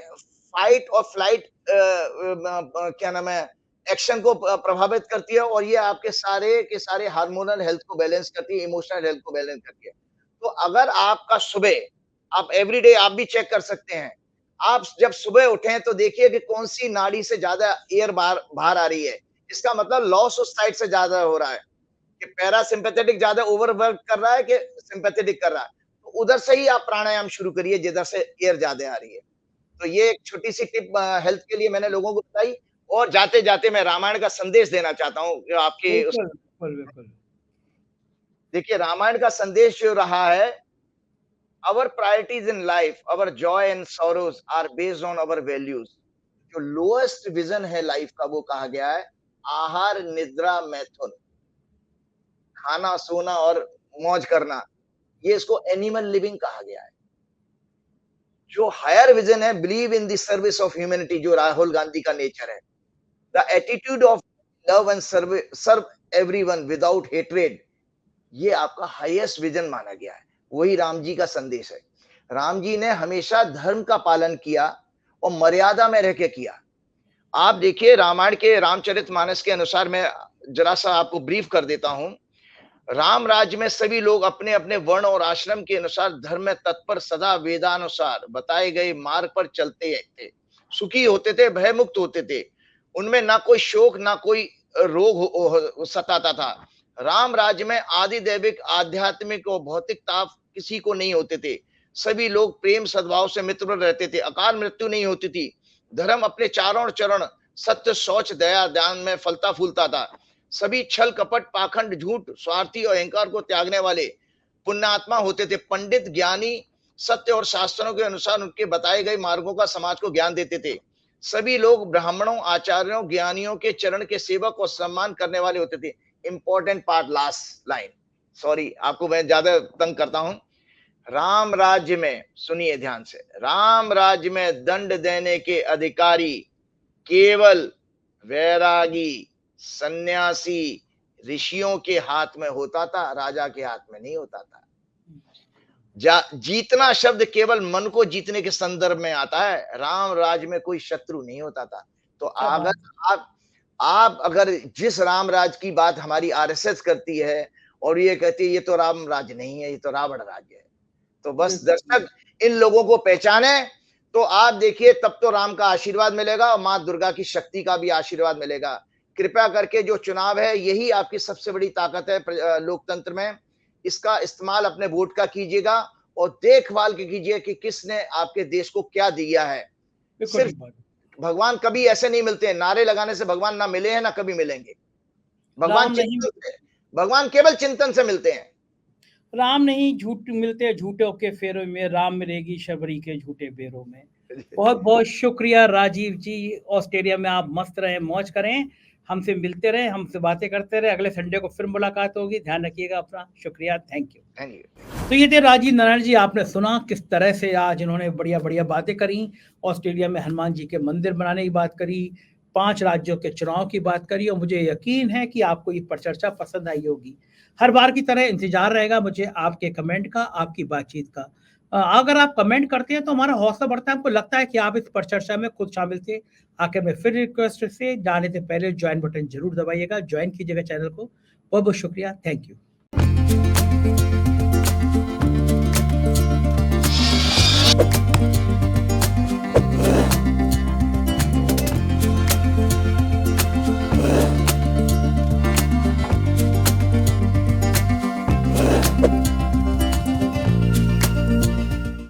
फाइट और फ्लाइट क्या नाम है, एक्शन को प्रभावित करती है, और ये आपके सारे के सारे हार्मोनल हेल्थ को बैलेंस करती है, इमोशनल हेल्थ को बैलेंस करती है। तो अगर आपका सुबह, आप एवरीडे आप भी चेक कर सकते हैं, आप जब सुबह उठें तो देखिए कि कौन सी नाड़ी से ज्यादा एयर बाहर बाहर आ रही है। इसका मतलब लॉस उस साइड से ज्यादा हो रहा है, कि पैरासिम्पैथेटिक ज्यादा ओवरवर्क कर रहा है कि सिंपैथेटिक कर रहा है। तो उधर से ही आप प्राणायाम शुरू करिए जिधर से एयर ज्यादा आ रही है। तो ये एक छोटी सी टिप हेल्थ के लिए मैंने लोगों को बताई। और जाते जाते मैं रामायण का संदेश देना चाहता हूँ जो आपके उस, बिल्कुल, बिल्कुल, बिल्कुल। देखिए रामायण का संदेश जो रहा है, our priorities in life, our joy and sorrows are based on our values। जो लोएस्ट विजन है लाइफ का, वो कहा गया है आहार निद्रा मैथुन, खाना सोना और मौज करना। ये इसको एनिमल लिविंग कहा गया है। जो हायर विजन है, believe in the service of humanity, जो राहुल गांधी का नेचर है, the attitude of love and serve everyone without hatred, ये आपका हाईएस्ट विजन माना गया है। वही राम जी का संदेश है। राम जी ने हमेशा धर्म का पालन किया, और मर्यादा में रह के किया। आप देखिए रामायण के रामचरितमानस के अनुसार, मैं जरा सा आपको ब्रीफ कर देता हूं। राम राज्य में सभी लोग अपने अपने वर्ण और आश्रम के अनुसार धर्म में तत्पर, सदा वेदानुसार बताए गए मार्ग पर चलते थे, सुखी होते थे, भयमुक्त होते थे। उनमें ना कोई शोक ना कोई रोग सताता था। राम राज्य में आदि दैविक, आध्यात्मिक और भौतिक ताप किसी को नहीं होते थे। सभी लोग प्रेम सद्भाव से मित्र रहते थे। अकाल मृत्यु नहीं होती थी। धर्म अपने चारों चरण, सत्य, शौच, दया, दान में फलता फूलता था। सभी छल कपट, पाखंड, झूठ, स्वार्थी और अहंकार को त्यागने वाले पुण्यात्मा होते थे। पंडित ज्ञानी सत्य और शास्त्रों के अनुसार उनके बताए गए मार्गों का समाज को ज्ञान देते थे। सभी लोग ब्राह्मणों, आचार्यों, ज्ञानियों के चरण के सेवक और सम्मान करने वाले होते थे। Important part, last line, sorry आपको मैं ज्यादा तंग करता हूं। राम राज्य में, सुनिए ध्यान से, राम राज्य में दंड देने के अधिकारी केवल वैरागी, सन्यासी, ऋषियों के हाथ में होता था, राजा के हाथ में नहीं होता था। जीतना शब्द केवल मन को जीतने के संदर्भ में आता है। राम राज में कोई शत्रु नहीं होता था। तो क्या अगर बात! आप अगर जिस राम राज की बात हमारी आरएसएस करती है, और ये कहती है ये तो राम राज नहीं है, ये तो रावण राज्य है, तो बस बिल्कुल, दर्शक इन लोगों को पहचाने, तो आप देखिए तब तो राम का आशीर्वाद मिलेगा, और मां दुर्गा की शक्ति का भी आशीर्वाद मिलेगा। कृपया करके जो चुनाव है यही आपकी सबसे बड़ी ताकत है लोकतंत्र में। इसका इस्तेमाल अपने वोट का कीजिएगा और देखभाल कीजिए कि किसने आपके देश को क्या दिया है। बिल्कुल सिर्फ ठीक बात। भगवान कभी ऐसे नहीं मिलते हैं, नारे लगाने से भगवान ना मिले हैं ना कभी मिलेंगे। भगवान राम नहीं चिंतन से, भगवान केवल चिंतन से मिलते हैं। राम नहीं झूठ मिलते झूठों के फेरों में, राम मिलेगी शबरी के झूठे बेरों में। बहुत बहुत शुक्रिया राजीव जी, ऑस्ट्रेलिया में आप मस्त रहें, मौज करें, हमसे मिलते रहें, हमसे बातें करते रहें। अगले संडे को फिर मुलाकात होगी, ध्यान रखिएगा अपना। शुक्रिया, थैंक यू। Thank you. तो ये थे राजीव नारायण जी। आपने सुना किस तरह से आज इन्होंने बढ़िया बढ़िया बातें करी। ऑस्ट्रेलिया में हनुमान जी के मंदिर बनाने की बात करी, 5 राज्यों के चुनाव की बात करी, और मुझे यकीन है कि आपको ये परिचर्चा पसंद आई होगी। हर बार की तरह इंतजार रहेगा मुझे आपके कमेंट का, आपकी बातचीत का। अगर आप कमेंट करते हैं तो हमारा हौसला बढ़ता है, हमको लगता है कि आप इस परिचर्चा में खुद शामिल थे। आखिर में फिर रिक्वेस्ट से जाने से पहले ज्वाइन बटन जरूर दबाइएगा, ज्वाइन कीजिएगा चैनल को। बहुत बहुत शुक्रिया, थैंक यू।